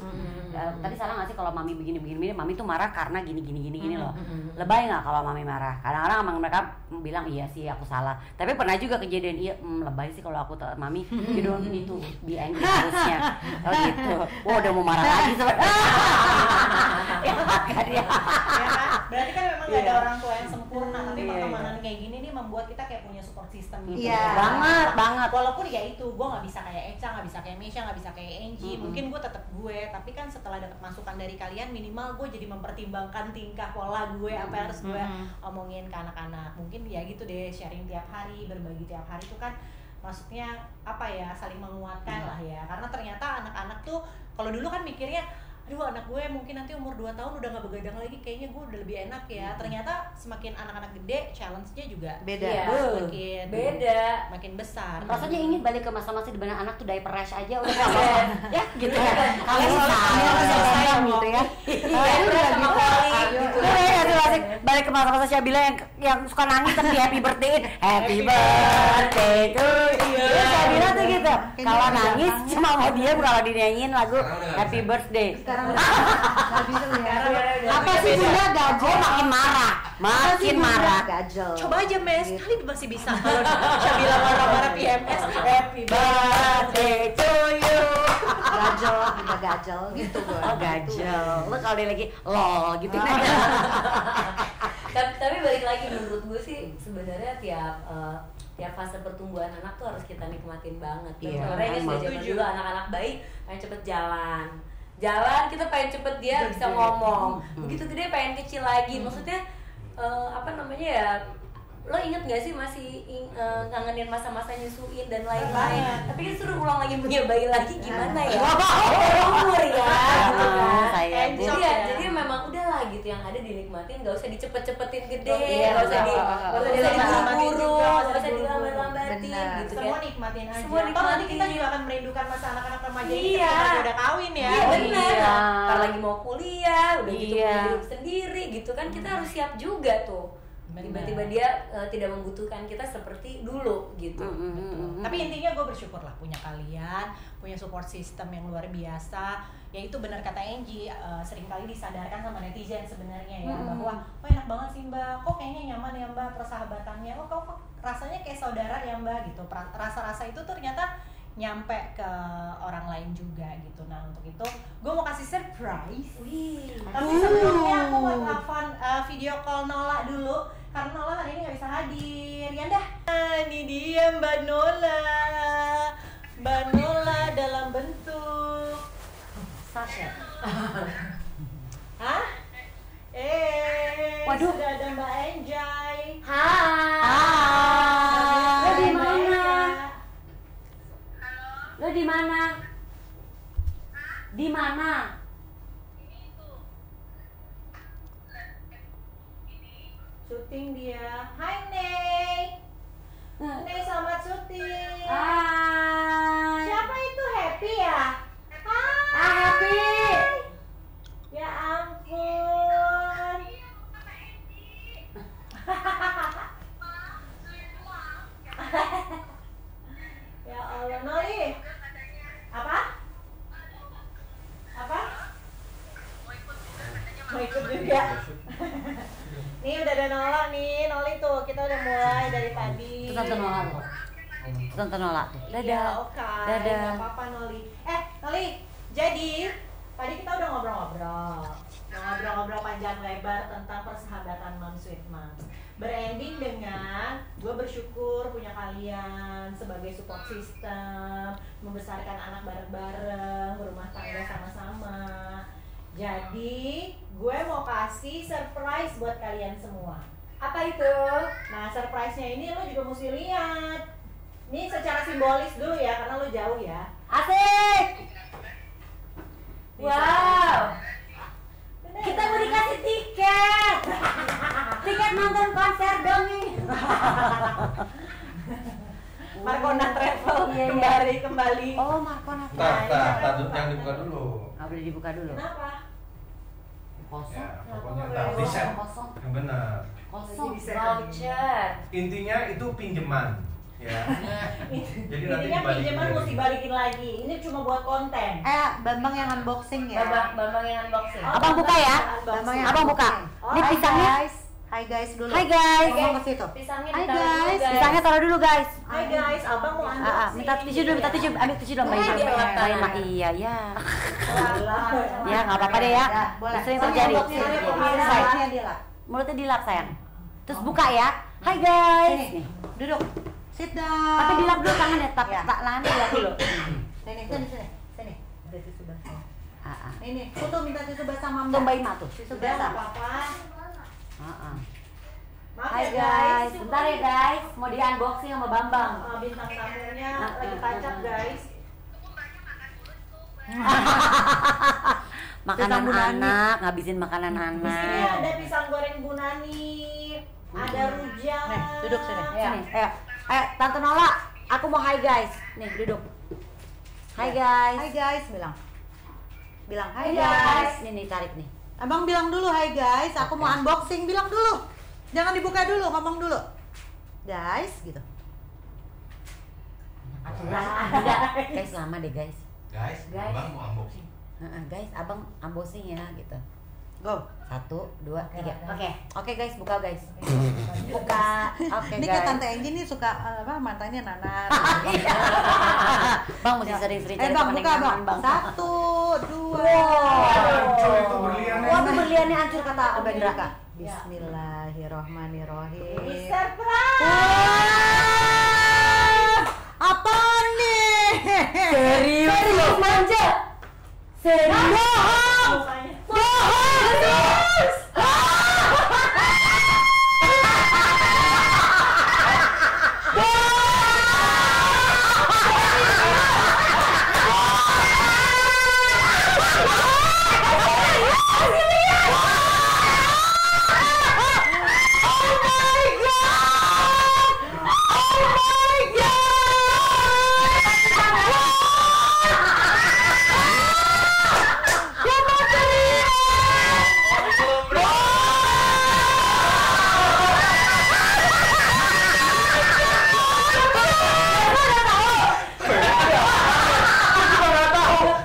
Tadi salah nggak sih kalau mami begini, mami tuh marah karena gini loh. Lebay nggak kalau mami marah? Kadang-kadang emang mereka bilang iya sih aku salah. Tapi pernah juga kejadian iya lebay sih kalau aku mami you don't need to be angry harusnya. Oh gitu. Wah udah mau marah lagi sebenarnya. Ya kan? Berarti kan memang gak ada orang tua yang sempurna, tapi pertemanan kayak gini nih membuat kita kayak punya support system gitu. Iya. Banget. Walaupun ya itu, gue gak bisa kayak Eca, gak bisa kayak Mesya, gak bisa kayak Angie. Mungkin gue tetap gue, tapi kan setelah dapat masukan dari kalian, minimal gue jadi mempertimbangkan tingkah pola gue, apa yang harus gue omongin ke anak-anak. Mungkin ya gitu deh, sharing tiap hari, berbagi tiap hari itu kan maksudnya apa ya, saling menguatkan lah ya. Karena ternyata anak-anak tuh kalau dulu kan mikirnya aduh anak gue mungkin nanti umur 2 tahun udah gak begadang lagi, kayaknya gue udah lebih enak ya. Ternyata semakin anak-anak gede, challenge-nya juga Beda. makin besar. Rasanya ingin balik ke masa-masa di mana anak tuh diaper rash aja udah ya gitu ya. Kalian sayang gitu ya. Diaper sama koli gitu. Balik ke masa-masa Syabila yang suka nangis tapi happy birthday to you. Syabila tuh gitu. Kalau nangis cuma mau diam, kalau dinyanyiin lagu happy birthday. Nggak bisa lihat. Apa sih bunda gajel? Makin marah. Gajel. Coba aja Mes, kali masih bisa kalau Syabila marah-marah PMS. Happy Birthday to you. Gajel gitu gue. Oh gajel. Lo kalau dia lagi lol gitu. Tapi balik lagi menurut gue sih sebenarnya tiap fase pertumbuhan anak tuh harus kita nikmatin banget. Iya, Karena emang. zaman dulu anak-anak bayi pengen cepet jalan kita pengen cepet dia bisa ngomong. Begitu gede pengen kecil lagi. Maksudnya apa namanya ya? Lo inget gak sih masih ngangenin masa-masa nyusuin dan lain-lain? Tapi kan suruh ulang lagi punya bayi lagi gimana ya? Umur ya, gitu kan. Jadi memang udahlah gitu, yang ada dinikmatin, gak usah dicepet-cepetin gede, gak usah diburu-buru, gak usah dilambat-lambatin gitu kan. Semua nikmatin aja. Semua nikmatin. Nanti kita juga akan merindukan masa anak-anak remaja ini Iya. ketika dia udah kawin ya. Iya benar. Iya. Ntar lagi mau kuliah, udah gitu Iya. punya hidup sendiri gitu kan, kita harus siap juga tuh. Tiba-tiba dia tidak membutuhkan kita seperti dulu gitu. Tapi intinya gue bersyukur lah punya kalian, punya support system yang luar biasa. Ya itu benar kata Angie, seringkali disadarkan sama netizen sebenarnya ya, bahwa oh enak banget sih mbak, kok kayaknya nyaman ya mbak persahabatannya, oh kok rasanya kayak saudara ya mbak gitu. Rasa-rasa itu ternyata nyampe ke orang lain juga gitu. Nah untuk itu gue mau kasih surprise. Tapi sebelumnya aku mau telepon video call Nola dulu, karena Nola hari ini gak bisa hadir. Yanda, ini dia Mbak Nola dalam bentuk Sasha. Hah? Waduh. Sudah ada Mbak Enjoy. Hai. Lo di mana? Lo di mana? Di mana? Syuting dia. Hai Ney. Ney selamat syuting. Hai. Siapa itu Happy ya? Hai. Happy. Ya ampun. Ya Allah, Noli. Apa? Apa? Mau ikut juga. Nih udah ada Nola nih, Noli tuh kita udah mulai dari tadi. Itu Tante Nola tuh. Tante Nola tuh. Ya, Dadah. oke. Dadah. Gak apa-apa Noli. Noli, jadi tadi kita udah ngobrol-ngobrol panjang lebar tentang persahabatan Mom Sweet Moms. berending dengan gue bersyukur punya kalian sebagai support system, membesarkan anak bareng-bareng, berumah tangga sama-sama. Jadi gue mau kasih surprise buat kalian semua. Apa itu? Nah, surprise-nya ini lo juga mesti lihat. Ini secara simbolis dulu ya, karena lo jauh ya. Asik. Bisa. Wow. Bener. Kita mau dikasih tiket. Tiket nonton konser dong nih. Marcona Travel Iya. kembali. Oh, Marcona. Tar, yang dibuka dulu. Nggak boleh dibuka dulu. Kenapa? Kosong. Ya, pokoknya Kenapa tar, boleh riset. Kosong. Yang benar. Kosong. Voucher. Intinya itu pinjaman, ya. Jadi nanti Intinya dibalikin pinjaman lagi. mesti balikin lagi. Ini cuma buat konten. Bambang yang unboxing ya. Bambang yang unboxing. Abang buka ya. Bambang yang Abang buka. Oh, Ini Hai pisangnya. guys. Hai guys dulu. Hai guys. Ngomong ke situ. Pisangnya Hai, ditaruh dulu, guys. Pisangnya taruh dulu guys. Hai guys, abang mau unboxing. Minta tisu dulu, minta tisu. Ambil tisu dong, Mbak Iya, Ida. biar Mbak Ida, lapar. iya, ya. Alah. Ya, nggak apa-apa deh ya. Ya, boleh. Sering Soalnya terjadi. unboxing Sering ada terjadi. pemirsa. Selesai. Ini dilap. Mulutnya dilap sayang. Terus buka ya. Hai guys. Sini, Nih. duduk. Sit down. Tapi dilap dulu tangannya, tak Ya. tak lahan dilap dulu. Sini, sini. Ada tisu basah. Ah, ah. Ini, Putu minta tisu basah sama Tuh Mbak. Mbak Ima tuh. Tisu Sudah basah. nggak apa-apa. Ah, ah. Maaf Hai ya guys, bentar ya guys, mau di unboxing sama Bambang. Bintang tamunya lagi tancap guys. Makanan Pisang Bu Nani. anak, ngabisin makanan Di sini anak. ada pisang goreng Bu Nani, ada rujak. Nih, duduk sini. Ya. Ayo, Tante Nola, aku mau hai guys. Nih, duduk. Hai guys. Hai guys, bilang. Bilang hai Hai guys. guys. Nih tarik nih. Abang bilang dulu hai guys, aku mau unboxing, bilang dulu. Jangan dibuka dulu, ngomong dulu. Guys, gitu. Guys, lama deh guys. Guys, Guys. abang mau unboxing. Guys, abang unboxing ya gitu. Go. 1, 2, 3. Oke. Oke guys, buka guys. Buka. Oke Ini kayak guys. Tante Enggi nih suka matanya nanar. Bang mesti sering-sering cari Bang, teman buka yang bang. nyaman, 1, 2. Hancur itu berliannya. Waduh, berliannya hancur kata Om Coba Indra. dibuka. Bismillahirrohmanirrohim. Surprise. Wah, apa nih? Serius manja. Serius. Mukanya.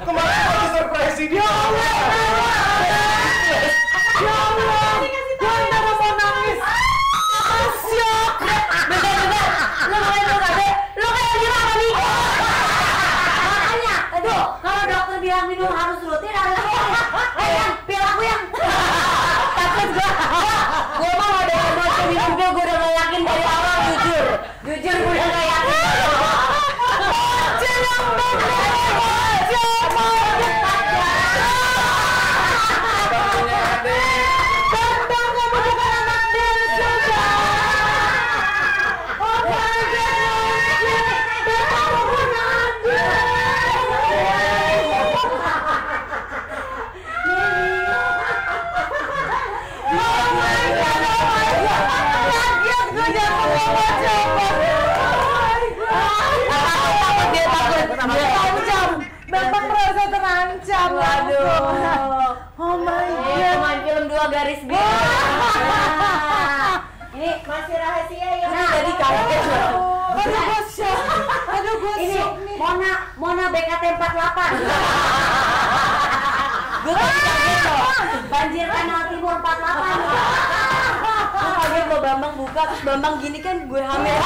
Kemarin aku surprise dia. Makanya, aduh, kalau dokter bilang minum harus rutin, harus rutin. Yang pil aku yang takut gua mau ada yang mau minum pil, gua udah gak yakin dari awal, jujur gua udah gak yakin. Bambang merasa terancam. Waduh. Oh my Ini main film 2 garis biru. Ini Masih rahasia ya. nah, jadi kaget loh. Aduh, gue shock. Aduh, gue Ini shock nih. Mona BKT 48. Gue tadi kaget loh. Banjir Kanal Timur 48. Gue kaget loh, Bambang buka terus Bambang gini kan gue hamil.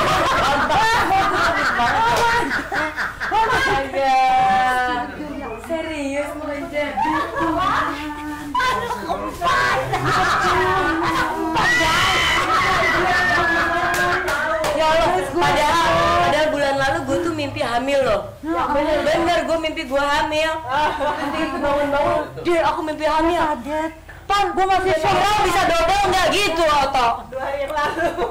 Astaga. Serius mau jadi. Aduh, empat guys. hamil loh. Bener, gue mimpi gue hamil. Nanti bangun-bangun, dia aku mimpi hamil. Kaget. Pan, gue masih sholat bisa double nggak gitu, Oto? 2 hari yang lalu.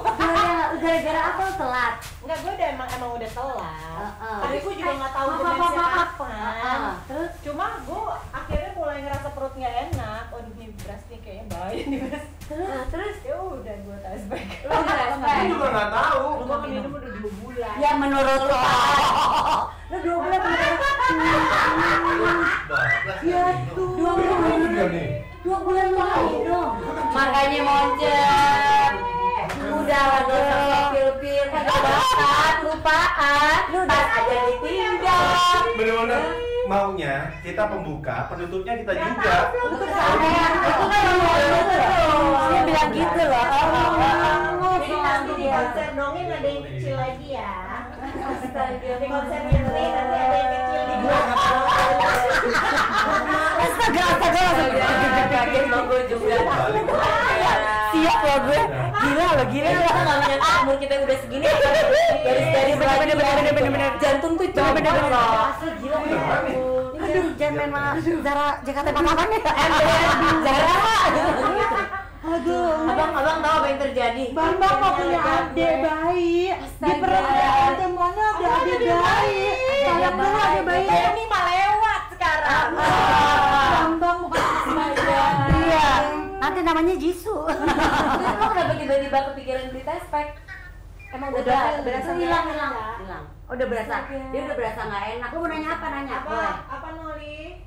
Gara-gara apa lo telat? Enggak, gue udah emang udah telat. Heeh. Tapi gue juga nggak tahu demensia kapan. Terus Cuma gue akhirnya mulai ngerasa perut nggak enak. Oh, ini beras nih kayaknya bahaya nih beras. Terus Ya udah gue tes back. Aku juga nggak tahu. Gue minum udah 2 bulan. ya menurut lo. Lo 2 bulan Ya tuh. 2 bulan nih. 2 bulan lagi dong. makanya Moncer. Udah lah, gak usah pil-pil, kagak bakat, lupaan. Lu udah aja ditinggal. Bener-bener maunya kita pembuka, penutupnya kita juga. Itu kan dia bilang gitu loh. Jadi nanti di konser dongeng ada yang kecil lagi ya. Di konser yang lain nanti ada yang kecil di Astaga. Kaget lo gue juga. Siap loh gue. Gila lo. Kita nggak menyangka umur kita udah segini. Dari bener. Jantung tuh bener. Asli gila. Aduh, jangan main sama Zara Jakarta Pakaman ya. Zara. Aduh. Abang tahu apa yang terjadi? Bambang mau punya adik bayi. Di perut temuannya ada adik bayi. Sayang dulu adik bayi. Ini mah lewat sekarang. Bambang bukan sengaja. Iya. Nanti namanya Jisoo. Terus lo kenapa tiba-tiba kepikiran beli test pack? Emang udah berasa hilang. Udah berasa. Dia udah berasa nggak enak. Lu mau nanya apa? Boleh. Apa Noli?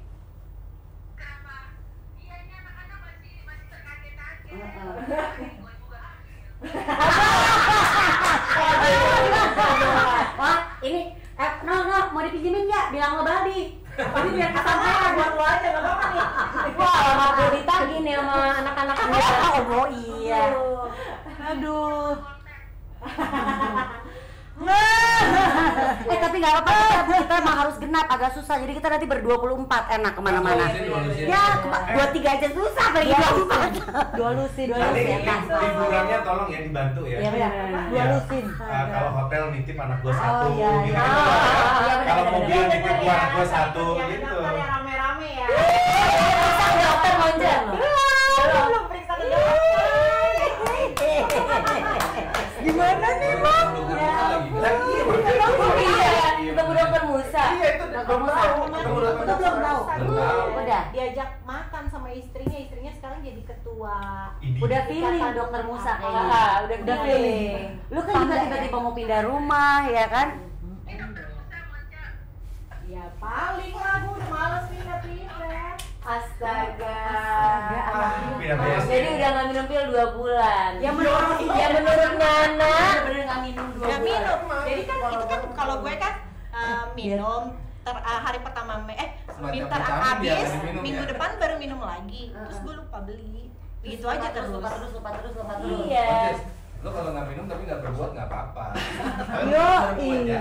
Wah, ini no, mau dipinjemin nggak? Bilang lo babi. Ini biar kesampean. Buat lo aja nggak apa-apa nih. Wah, lama gue ditagih nih sama anak-anak muda. Oh iya. Aduh. Tapi nggak apa-apa, kita emang harus genap, agak susah. Jadi kita nanti ber-24 enak kemana-mana. Ya, 23 aja susah, apalagi 24. Dua lusin. Nanti liburannya tolong ya dibantu ya. Iya benar. Dua lusin. Kalau hotel nitip anak gua 1 iya, gitu. iya. Kalau mobil nitip gua anak gua 1 Yang gitu. daftar yang rame-rame ya. Periksa ke dokter Moncer. Belum periksa ke dokter. Gimana nih, Bang? Iya, ketemu dokter Musa. Iya itu belum tahu. Belum tahu. Udah. Diajak makan sama istrinya sekarang jadi ketua. Udah feeling dokter Musa kayaknya. Udah feeling. Lu kan juga tiba-tiba mau pindah rumah, ya kan? Ya paling lah, gue udah males pindah-pindah. Astaga. Jadi Udah nggak minum pil 2 bulan. Ya menurut Nana. Bener nggak minum 2 Gak bulan. minum. Jadi kan itu kan kalau gue kan minum hari pertama Semacam minta vitamin habis biar lebih minum minggu ya. depan baru minum lagi. Terus gue lupa beli. Begitu aja terus. Lupa terus. Iya. Lo kalau nggak minum tapi nggak berbuat nggak apa-apa. Ini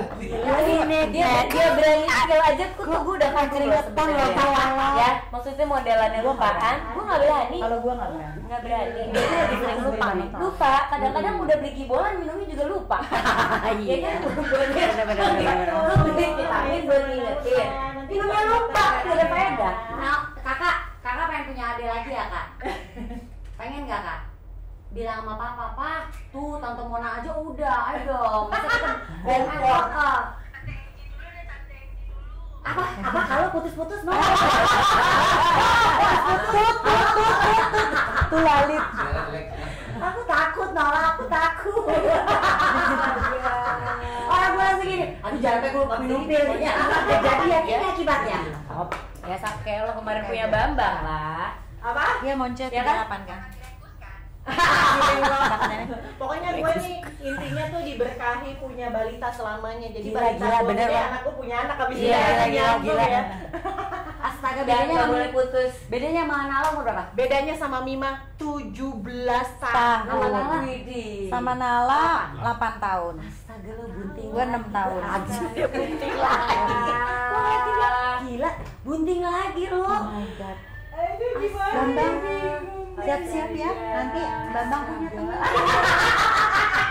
Dia berani skill aja, gue udah kan keringetan loh kawan. Ya, maksudnya modelannya lupaan, gue nggak berani. Kalau gua nggak berani. Dia tuh lebih sering lupa nih. Lupa, kadang-kadang udah beli kibolan minumnya juga lupa. Iya kan? Bener. Lu beli vitamin buat ngingetin, minumnya lupa, gak ada faedah. Nah, kakak pengen punya adik lagi ya kak? Pengen nggak kak? Bilang sama papa, tuh tante Mona aja udah, ayo dong. Masa kita apa kalau putus-putus mau? Tuh lalit. Aku takut Nola, aku takut. Orang gue langsung gini, aduh jangan sampai gue lupa minum pil. Jadi ya ini akibatnya. Ya kayak lo kemarin punya Bambang lah. Apa? Iya, Moncet Ya kan? 38 kan? Pokoknya gue nih intinya tuh diberkahi punya balita selamanya. Jadi Gila, balita gila, gue bener, jadi Bang. anak gue punya anak habis Iya, ini gila. ya. Astaga, Gak bedanya boleh putus. bedanya sama Nala umur berapa? Bedanya sama Mima 17 Sama tahun. Nala? Widih. Sama Nala 8 tahun. Astaga lo bunting. Gua 6 tahun. Anjir dia bunting lagi. Gila, bunting lagi lo. Oh my god. Aduh gimana? Bambang, siap-siap ya. Nanti Bambang punya teman.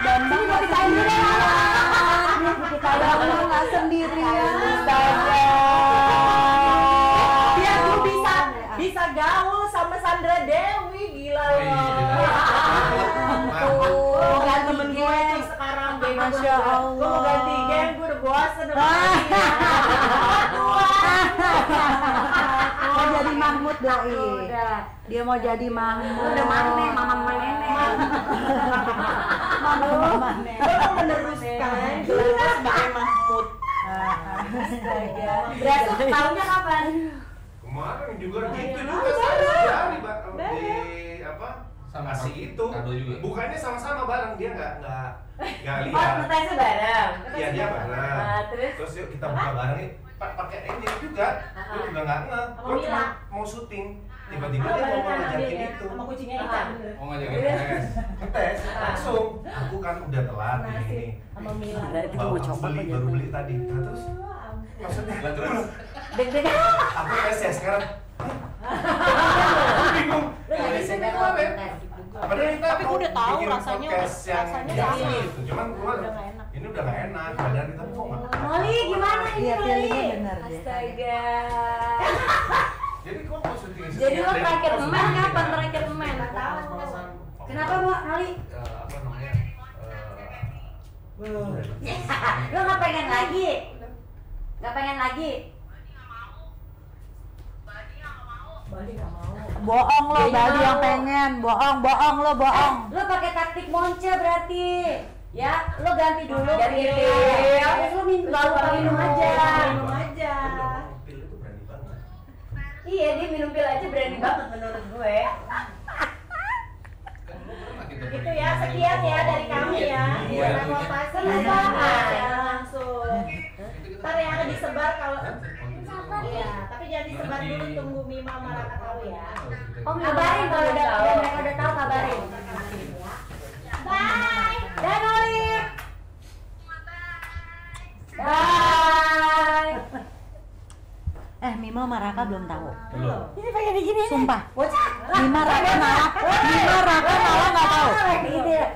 Bambang nggak sendirian. Bambang nggak sendirian. Masya Allah. Gue mau ganti game, gue udah bosan Mau jadi Mahmud doi. Dia mau jadi Mahmud. Udah mana mama nenek. Mama nenek. Gue mau meneruskan gelar sebagai Mahmud. Berarti tahunnya kapan? Kemarin juga gitu juga saya di apa kasih itu kado juga. bukannya sama-sama bareng, dia nggak Oh, lihat. ngetesnya bareng. Iya dia bareng. Terus Yuk kita buka bareng nih. Pakai ini juga. Gue juga nggak nge. Gue cuma mau syuting. Tiba-tiba dia mau ngajakin itu. Sama kucingnya Ica. Oh ngajakin tes. Ngetes langsung. Aku kan udah telat ini. Sama Mila. Berarti gue mau coba baru beli tadi. Nah, terus maksudnya Terus Deg-degan. aku tes ya sekarang. Bingung. Biasanya Apa kalau ya? tes. Padahal kita Tapi mau gua udah tahu bikin rasanya podcast yang rasanya biasa sama. gitu. Cuman gua Udah nggak enak. ini udah gak enak. Badan kita kok nggak. Molly gimana ini Iya, Molly? feelingnya bener dia. Astaga. Jadi kok mau syuting? Jadi lo terakhir emen kapan terakhir emen? Kenapa Molly? Apa namanya? Lo nggak pengen lagi? Nggak pengen lagi? Bali nggak mau. Bohong lo, Bali yang pengen. Bohong lo, bohong. Lo pakai taktik monce berarti. Ya, lo ganti dulu. Ganti pil. pil. Terus lo minum aja. Minum aja. Pil itu berani banget. Iya dia minum pil aja berani banget menurut gue. Gitu ya, sekian ya dari kami ya. Transportasi ya langsung. Ntar yang akan disebar kalau iya, tapi jangan disebar dulu, tunggu Mima sama Raka tahu ya. Oh, kabarin kalau udah mereka udah tahu, kabarin. Bye. Dan Molly. Bye. Mima sama Raka belum tahu. Belum. Ini pengen digini. Sumpah. Bocah. Mima Raka malah nggak tahu. Gitu ya.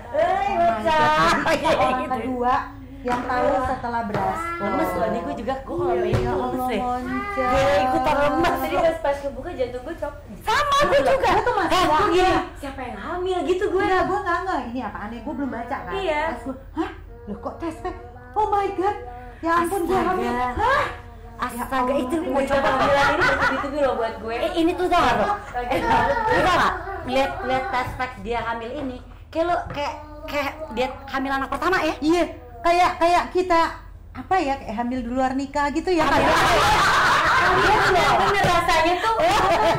Bocah. Bocah. Orang kedua yang tahu setelah beras. Lemes loh, nih gue juga gue kalau main Ya tuh Allah, lemes deh. Monca. Gue ikutan lemes. Tadi pas kebuka jantung gue cop. Sama gue juga. Gue tuh masih gue gini. iya. Siapa yang hamil gitu gue? Gue nggak ini apaan ya, gue belum baca kan. Iya. Pas gue, hah? Loh kok tes pack? Oh my god. Ya ampun gue hamil. Hah? Astaga, Ya itu Allah. mau coba Panggilan ini bertubi-tubi loh buat gue. ini tuh tau gak tuh? Lu tau gak? Lihat tes pack dia hamil ini, kayak lo kayak dia hamil anak pertama ya? Iya, kayak kita apa ya, kayak hamil di luar nikah gitu ya kayak. Iya bener rasanya tuh.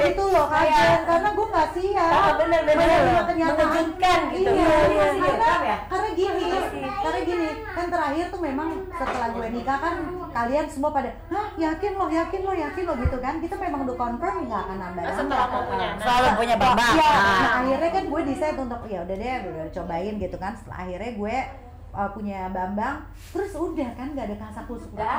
Itu loh kayak karena gue nggak siap. Bener mengejutkan gitu. Iya, Iya, karena gini, kan terakhir tuh memang setelah gue nikah kan kalian semua pada, hah yakin lo gitu kan, kita memang udah confirm nggak akan nambah. Setelah mau punya anak. Selalu punya bambang. Iya, nah akhirnya kan gue decide untuk ya udah deh, udah cobain gitu kan. Setelah akhirnya gue punya Bambang, terus udah kan nggak ada kasak kusuk, Nggak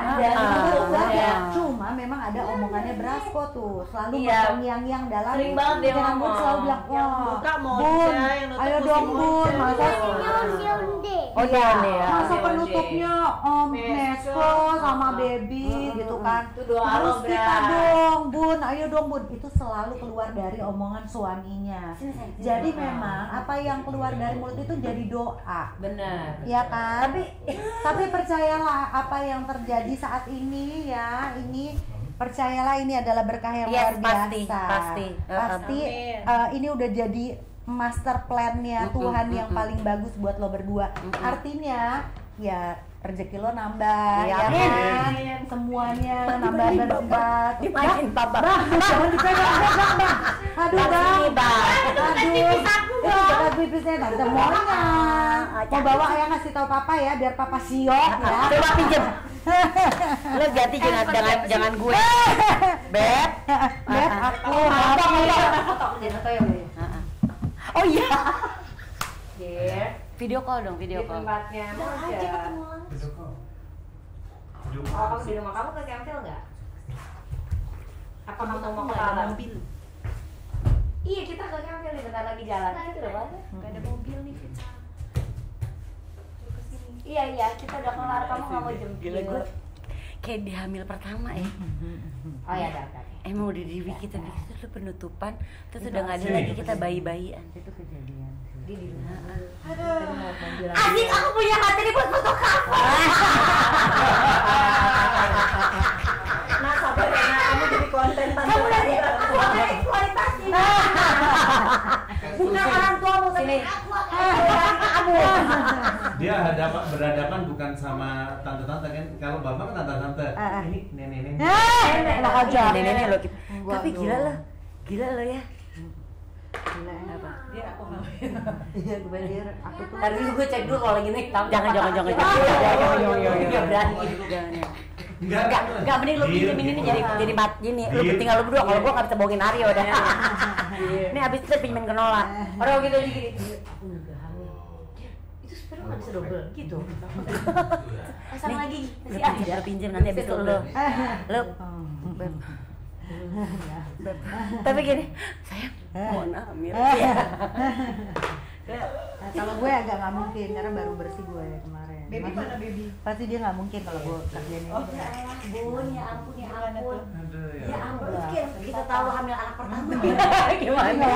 ada. Cuma memang ada omongannya Brasko tuh, selalu Iya. yang dalam. Sering banget dia Jangan ngomong. selalu bilang, Yang wah, buka Monca, Bun, yang nutup ayo musim dong Bun, Monca. masa Oh iya, dia ya. masa penutupnya Om Mesko sama Baby gitu kan. Itu doa lo, Terus kita Bra. dong Bun, ayo dong Bun, itu selalu keluar dari omongan suaminya. Jadi memang apa yang keluar dari mulut itu jadi doa. Bener. Ya kan? Tapi percayalah apa yang terjadi saat ini ya, ini percayalah ini adalah berkah yang Yes, luar pasti, biasa. pasti. Pasti ini udah jadi master plan-nya Tuhan yang paling bagus buat lo berdua. Artinya ya rezeki lo nambah, Iya, ya amin. kan? Semuanya nambah berlipat. Dimainin papa. Jangan dipegang, Bang. Aduh, Bang. Aduh. Bekas pipisnya tante maunya. Mau bawa ayah ngasih tahu papa ya biar papa siok ya. Coba pinjem. Lo ganti jangan gue. Beb. Beb, aku Oh iya. Dear, Video call dong, video di call. tempatnya Monca. Kalau kamu di rumah kamu ke campel nggak? Apa kamu mau ke Talang? Iya kita ke campel nih, bentar lagi jalan. Gitu loh kan? Gak ada mobil nih kita. Iya kita udah kelar, kamu nggak mau jemput. Gila gue. kayak di hamil pertama ya. Oh ya, ada. Emang udah di kita itu penutupan, terus udah nggak ada lagi kita bayi-bayian. Itu kejadian sih. Dia di rumah. Adik aku punya materi buat foto kamu. Nah, sabar ya, nah, kamu jadi konten Kamu nanti aku akan eksploitasi. Bukan orang tuamu, tapi aku akan kamu. Dia berhadapan bukan sama tante-tante kan. Kalau Bambang kan tante-tante. Ini nenek-nenek. Enak aja. Nenek-nenek lo. Tapi gila lo ya. Gila apa? Dia aku hamil. Iya, gue biar aku tuh. Tadi gue cek dulu kalau lagi naik tamu. Jangan. Enggak berani. Enggak mending lu pinjem ini jadi mat gini. Lu tinggal lu berdua, kalau gua enggak bisa bohongin Aryo udah. Ini habis itu pinjemin ke Nola. Orang gitu gini. Aku udah hamil. Itu sperma nggak bisa double gitu. Pasang lagi. Lu pinjem nanti habis itu lu. Tapi gini, sayang, mau hamil. Nah, kalau gue agak nggak mungkin karena baru bersih gue kemarin. Baby mana baby? Pasti dia nggak mungkin kalau gue kerjain ini. Oh ya elah, Bun, ya ampun. Aduh Ya ampun, kita tahu hamil anak pertama. Gimana?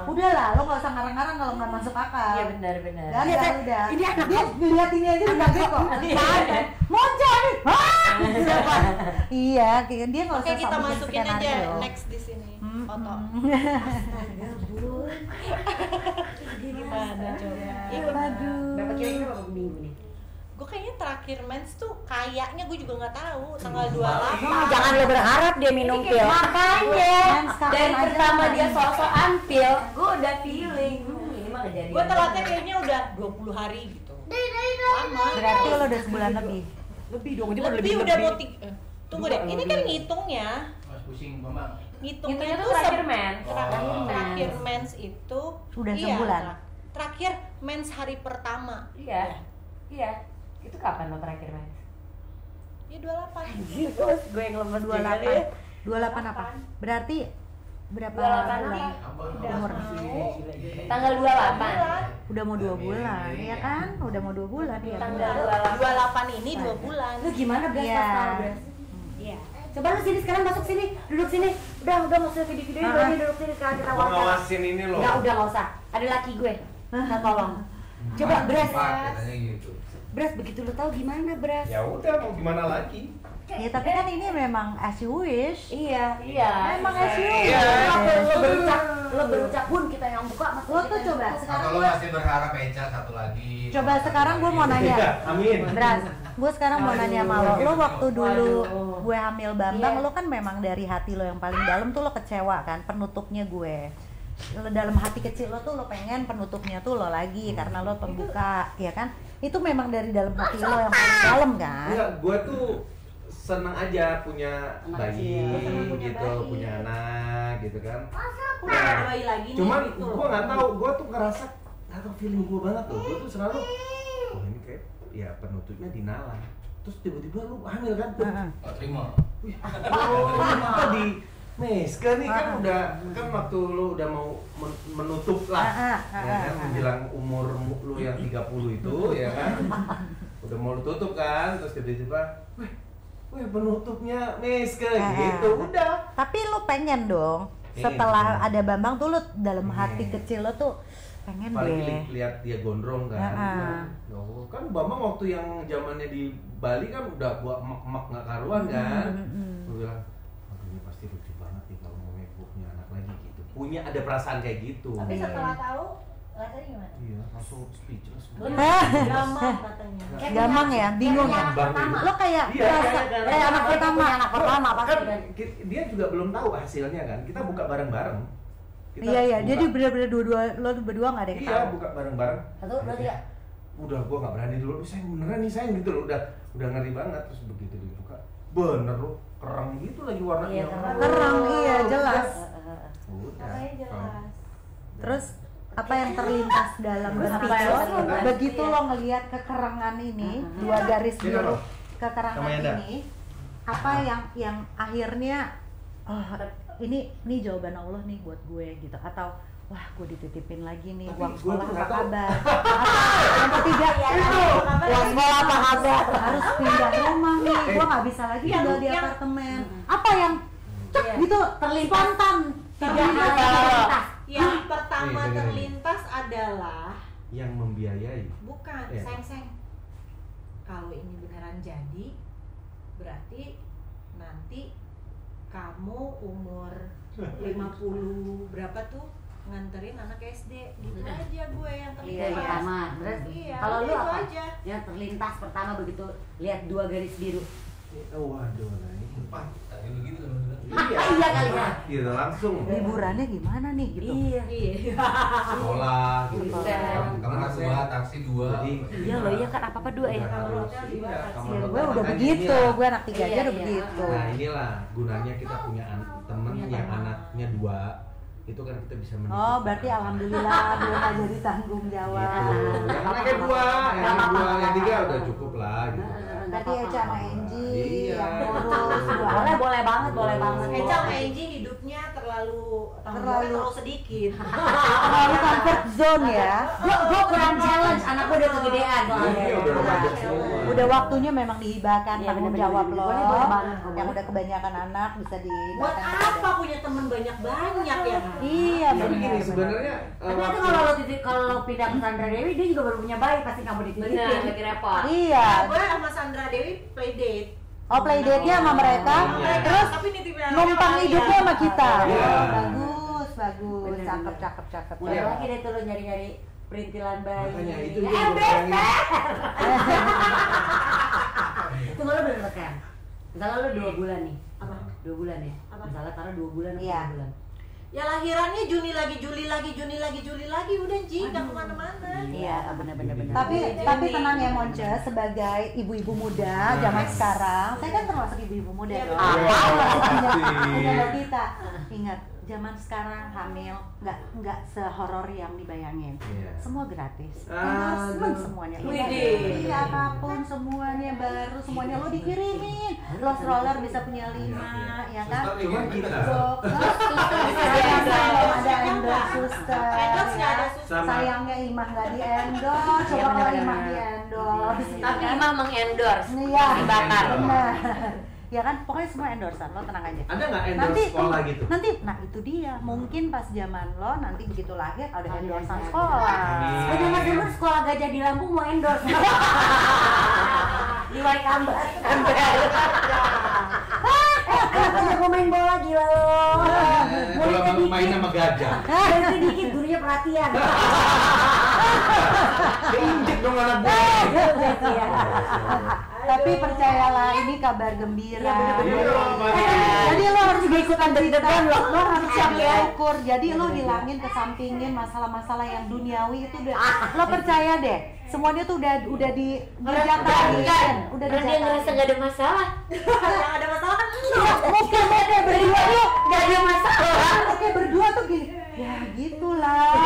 Udah lah, lo nggak usah ngarang-ngarang kalau nggak masuk akal. Iya benar. Dan udah. Ini anak dia lihat ini aja udah kaget kok. Monca nih. Iya, dia nggak usah. Oke, kita sok bikin masukin aja skenario. next di sini foto. Gimana coba? Aduh. Berapa kira-kira berapa minggu nih? Gue kayaknya terakhir mens tuh kayaknya gue juga nggak tahu tanggal 28. Jangan lo berharap dia minum pil. Makanya Mens kapan dari aja pertama kan? dia sok-sokan pil, gue udah feeling ini mah kejadian. Gue telatnya kayaknya udah 20 hari gitu. Lama. Berarti lo udah sebulan lebih. Lebih dong, Lebih udah mau tunggu deh. Ini kan ngitungnya. Mas pusing Bambang. Ngitungnya tuh tuh terakhir mens. terakhir mens itu Sudah iya, sebulan. Terakhir mens hari pertama. Iya. Itu kapan lo terakhir mens? Ya 28. Terus gue yang lemes 28 apa? Berarti berapa 28 bulan? apa? Umur Tanggal 28. udah mau 2 bulan, ya kan? Udah mau 2 bulan ya. Tanggal 28 ini 2 bulan. Lu gimana Bras? Iya. Pas tahu, Bras? Iya. Coba lu sini sekarang masuk sini, duduk sini. Udah nggak usah video-videoin gue nih, duduk sini sekarang kita Mau wawancara. ngawasin ini loh. Udah nggak usah. Ada laki gue. Nah, tolong. Coba Bras. Katanya gitu. Bras, begitu lu tahu gimana Bras? Ya udah mau gimana lagi? Ya tapi kan ini memang as you wish. Iya. Memang as you wish. Lo berucap pun kita yang buka. Lo tuh coba sekarang Atau lo gue masih berharap Eca satu lagi? coba sekarang gue mau nanya. Amin. Bras, gue sekarang mau nanya sama lo. Lo waktu dulu gue hamil Bambang, lo kan memang dari hati lo yang paling dalam tuh lo kecewa kan penutupnya gue. Lo dalam hati kecil lo tuh lo pengen penutupnya tuh lo lagi karena lo pembuka, ya kan? Itu memang dari dalam hati lo yang paling dalam kan? Enggak, gue tuh seneng aja punya bayi gitu, punya anak gitu kan. Udah ada bayi lagi nih. Cuman gitu. gue nggak tahu, gue tuh ngerasa atau feeling gue banget tuh, gue tuh selalu, oh ini kayak ya penutupnya di Nala. Terus tiba-tiba lu hamil kan? Oh, terima. Oh, di Meska nih kan udah kan waktu lu udah mau menutup lah, ya kan menjelang umur lu yang 30 itu ya kan, udah mau lu tutup kan, terus tiba-tiba, weh penutupnya Meska gitu, udah. Tapi lo pengen dong Pengen. setelah ada Bambang tuh lo dalam hati kecil lo tuh pengen Apalagi deh. lihat dia gondrong kan, ya Allah, kan Bambang waktu yang zamannya di Bali kan udah gua emak-emak nggak karuan kan, gua bilang, aduh ini pasti lucu banget nih kalau mau punya anak lagi gitu, punya ada perasaan kayak gitu. Tapi setelah tahu rasanya gimana? Iya, langsung speechless. Gampang katanya. Gampang ya, bingung ya. Lo kayak Iya, kayak anak pertama. Anak pertama kan pasti kan. dia juga belum tahu hasilnya kan, kita buka bareng-bareng. Kita Iya, buka. jadi bener-bener dua-dua lo berdua nggak ada yang Iya, tahu. buka bareng-bareng. 1, 2, 3. Udah gua nggak berani dulu, sayang beneran nih sayang gitu loh, udah ngeri banget. Terus begitu dibuka, bener loh, kerang gitu lagi warnanya. Iya, kerang. Kerang, iya jelas. Udah. Makanya jelas. Terus apa yang terlintas dalam Terus benak apa yang lo terlintas? begitu lo ngelihat kekerangan ini, dua garis Sini, biru loh. kekerangan Sama Yanda. ini, apa yang akhirnya oh, ini jawaban Allah nih buat gue gitu, atau wah gue dititipin lagi nih, Tapi uang gua sekolah tuh apa nggak tahu. kabar. Yang ketiga uang sekolah apa kabar, harus pindah rumah nih, gue nggak bisa lagi tinggal di apartemen. Apa yang cek gitu spontan terlintas. Yang pertama Nih, dengerin. terlintas adalah Yang membiayai. bukan Iya. seng-seng. Kalau ini beneran jadi, berarti nanti kamu umur 50 berapa tuh nganterin anak SD gitu aja gue yang terlintas. Iya, pertama. Terus Iya, kalau lu itu apa? aja. Yang terlintas pertama begitu lihat 2 garis biru. Oh, waduh, nah ini. Empat, tadi begitu loh. Iya kali ya. Gitu langsung. Liburannya gimana nih gitu. Iya. Sekolah gitu. Kamar dua, taksi dua. Jadi Iya loh, iya kan apa-apa 2 ya. harus. Iya, Ya gue udah begitu, gue anak 3 aja Iya, udah iya. begitu. Nah inilah gunanya kita punya temen Punya yang teman. anaknya 2, itu kan kita bisa menitipkan. Oh, berarti alhamdulillah belum ada jadi tanggung jawab. Gitu. Yang anaknya 2, yang 3 udah cukup lah gitu. Berarti Eca sama Enji Iya. yang ngurus Boleh banget, boleh banget. Eca sama Enji hidupnya terlalu sedikit. terlalu comfort zone ya. Gue kurang challenge, anak gue udah kegedean soalnya. Iya, udah remaja semua. Udah waktunya memang dihibahkan Iya, tanggung bener-bener. jawab lo. Boleh banget, Yang udah kebanyakan anak bisa Buat dihibahkan. apa punya teman banyak-banyak ya? Iya, Tapi benar. gini sebenarnya Tapi itu kalau lo kalau lo pindah ke Sandra Dewi, dia juga baru punya bayi, pasti kamu dititipin. Bener, lagi repot. Iya. Gue sama Sandra Dewi playdate. Oh, playdate-nya sama mereka, Iya. terus tapi nitipin anaknya numpang sama hidupnya dia. sama kita. Iya. Bagus, bagus. Bener, Cakep, bener. cakep, cakep. Mulai lagi deh tuh lo nyari-nyari perintilan bayi. Makanya itu Ya, juga gue pengen. Itu lo bener kan? Misalnya lo 2 bulan nih. Apa? 2 bulan ya? Apa? Misalnya taruh 2 bulan atau Iya. 3 bulan. Ya lahirannya Juni lagi, Juli lagi, Juni lagi, Juli lagi, udah Ji, nggak kemana-mana. Iya, bener-bener. Tapi tenang ya Monce, sebagai ibu-ibu muda zaman sekarang, saya kan termasuk ibu-ibu muda Iya, dong. betul. Punya logika. Ingat, zaman sekarang hamil nggak sehoror yang dibayangin. Iya. Semua gratis. Aduh. Endorsement semuanya. Widih. Iya, apapun semuanya baru, semuanya lo dikirimin. Lo stroller bisa punya 5, ya kan? Suster Cuman juga kita. Ada endorse suster. Endorse nggak ada ya. suster. Sama- Sayangnya Imah nggak di endorse. Iya, Coba kalau benar-benar. Imah di endorse. Tapi Imah mengendorse. Iya. Dibakar. Benar. Ya kan, pokoknya semua endorsean lo tenang aja. Ada nggak endorse sekolah gitu? Nanti, nah itu dia. Mungkin pas zaman lo nanti begitu lahir ada endorsean sekolah. Oh, zaman dulu sekolah gajah di Lampung mau endorse. Di Wai Ambar. Anak mau main bola gila lo. Kalau main sama gajah, Berhenti dikit gurunya perhatian. diinjek dong anak gue. Iya. Tapi percayalah ini kabar gembira. Iya, bener-bener. Jadi lo harus juga ikutan deg-degan lo harus siap Iya. ukur. Jadi lo hilangin kesampingin masalah-masalah yang duniawi itu udah. Lo percaya deh, semuanya tuh udah dijatahin, udah Karena dia ngerasa dijatahin. gak ada masalah. Yang ada masalah kan lo. Mungkin lo kayak berdua yuk, Gak ada masalah. lo kayak berdua tuh gini. Ya gitulah.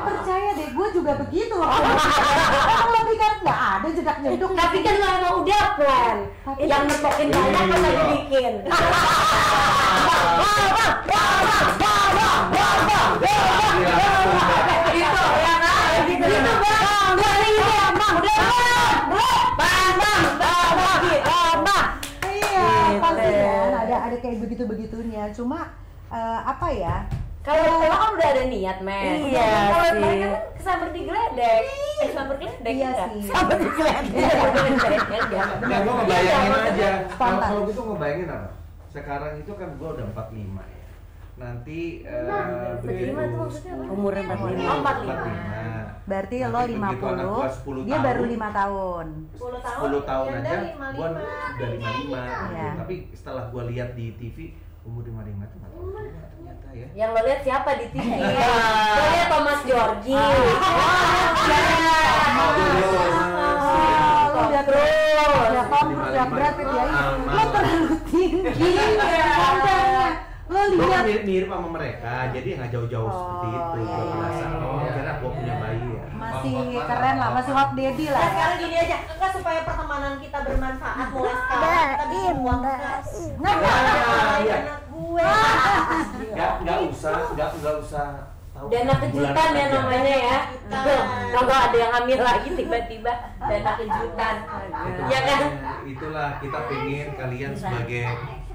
Percaya deh, gue juga begitu. Kan lo pikir nggak ada jejak nyeduk. Tapi kan lo emang udah plan. Tapi- Yang netokin banyak pas lagi bikin. Itu ya kan? Gitu. Itu bang. Dari itu ya bang. Udah bang. Bang. Iya, pasti kan ada kayak begitu-begitunya. Cuma apa ya? Kalau lo kan udah ada niat, men. Iya Kalau sih. mereka kan kesamber digeledek. Kesamber geledek Iya enggak? sih. Samber digeledek. Nah, gue ngebayangin Iya, aja. spontan. Kalau gitu ngebayangin apa? Sekarang itu kan gue udah 45 ya. Nanti begitu 45 tuh maksudnya apa? Umur 45. Oh, 45. Berarti Nanti lo begitu anak gua 50, 10 dia tahun. baru 5 tahun. 10 tahun yang aja dari gue udah 55 gitu. Iya. Tapi setelah gue lihat di TV umur 55 tuh nggak tahu juga ternyata ya. Yang lo lihat siapa di TV? Lo lihat Thomas Georgi. Lo lihat ya Tom, ya Brad Pitt ya. Lo terlalu tinggi. Makanya lo Gue lihat mirip sama mereka, jadi nggak jauh-jauh Oh, seperti itu. iya, Gue iya, merasa, iya. oh kira gue punya bayi ya. masih keren lah, masih hot daddy lah. Nah sekarang gini aja, enggak supaya pertemanan kita bermanfaat mulai sekarang kita bikin podcast. Nggak, Iya, iya. Anak gue. Nggak usah tahu. Dana kejutan ya namanya ya. Kalau ada yang hamil lagi tiba-tiba dana kejutan. Ya kan? Itulah kita pengen kalian sebagai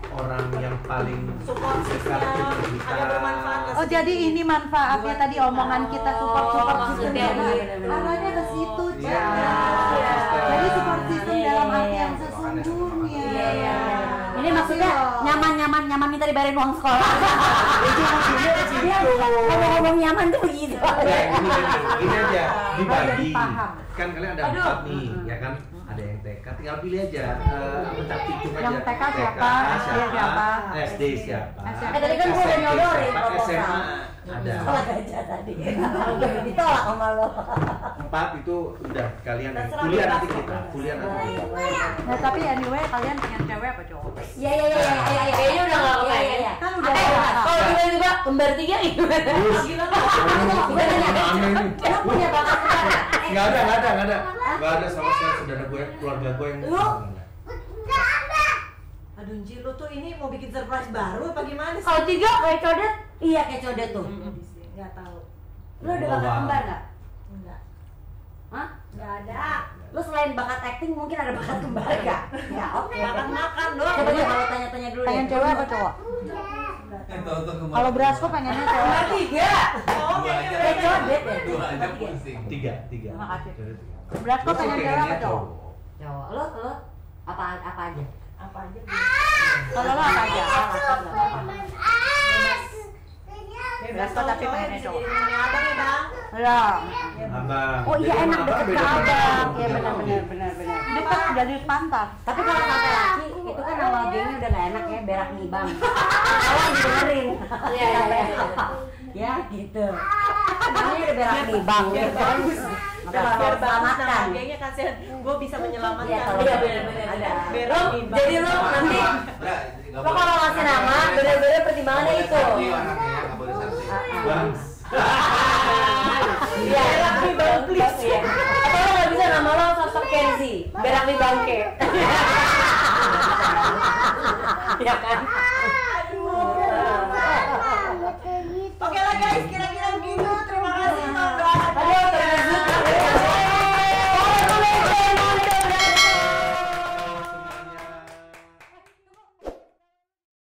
orang yang paling Support dekat system, dengan kita. ada bermanfaat. Oh jadi ini manfaatnya tadi omongan kita support gitu maksudnya, ya. Arahnya ke situ, Iya. Jadi support system dalam arti yang sesungguhnya. Iya. Ini maksudnya nyaman minta dibayarin uang sekolah. Ngomong-ngomong nyaman tuh begitu. Ini aja dibagi. Paham. Kan kalian ada 4 nih, ya kan? Ada yang TK, tinggal pilih aja. Cicuk aja. Yang TK siapa? SD siapa? SD siapa? Tadi kan gue udah nyodorin SMA proposal. ada. Salah aja tadi. Ditolak sama lo. 4 itu udah kalian yang kuliah nanti kita. Nah tapi anyway kalian pengen cewek apa cowok? Iya. Kayaknya udah nggak kepengen. Kan udah Kalau tiba-tiba kembar 3 gimana? Emang punya bakat kembar? Nggak ada sama sekali saudara gue, keluarga gue yang Aduh Nji, lu tuh ini mau bikin surprise baru apa gimana sih? Kalau 3 kayak codet, iya kayak codet tuh. Nggak tahu. Lo ada bakat kembar nggak? Enggak. Hah? Nggak ada. Lo selain bakat acting mungkin ada bakat kembar nggak? Ya oke. Makan doang. Coba kalau tanya-tanya dulu pengen ya. cewek apa cowok? Kalau Brasco pengennya cowok. Kembar 3. Oh, kayaknya Kayak codet ya. Dua aja pusing. 3. Terima kasih. Brasco pengen cewek apa cowok? Cowok. Lo apa aja? apa aja Kalau lo apa aja? Brasco tapi pengennya cowok. jadi temennya abang ya bang. Ya. Abang. Oh iya enak deket ke abang. Iya benar. Dekat dari pantat. Tapi kalau sampai laki itu kan awal gengnya udah gak enak ya, berak nih bang. Awal didengerin. Iya. Ya gitu. Namanya udah berak nih bang. Biar bagus. Maka Biar harus bagus nama selamatkan. gengnya kasihan. Gue bisa menyelamatkan. Iya, kalau Iya gitu. benar. Ada Lo berak nih bang. jadi lo nanti lo kalau ngasih nama bener-bener pertimbangannya itu. Nggak boleh santai. Bang. Iya. Berak nih bang please. Iya. Atau lo nggak bisa nama lo sosok Kenzi, berak di bangke. Ya kan?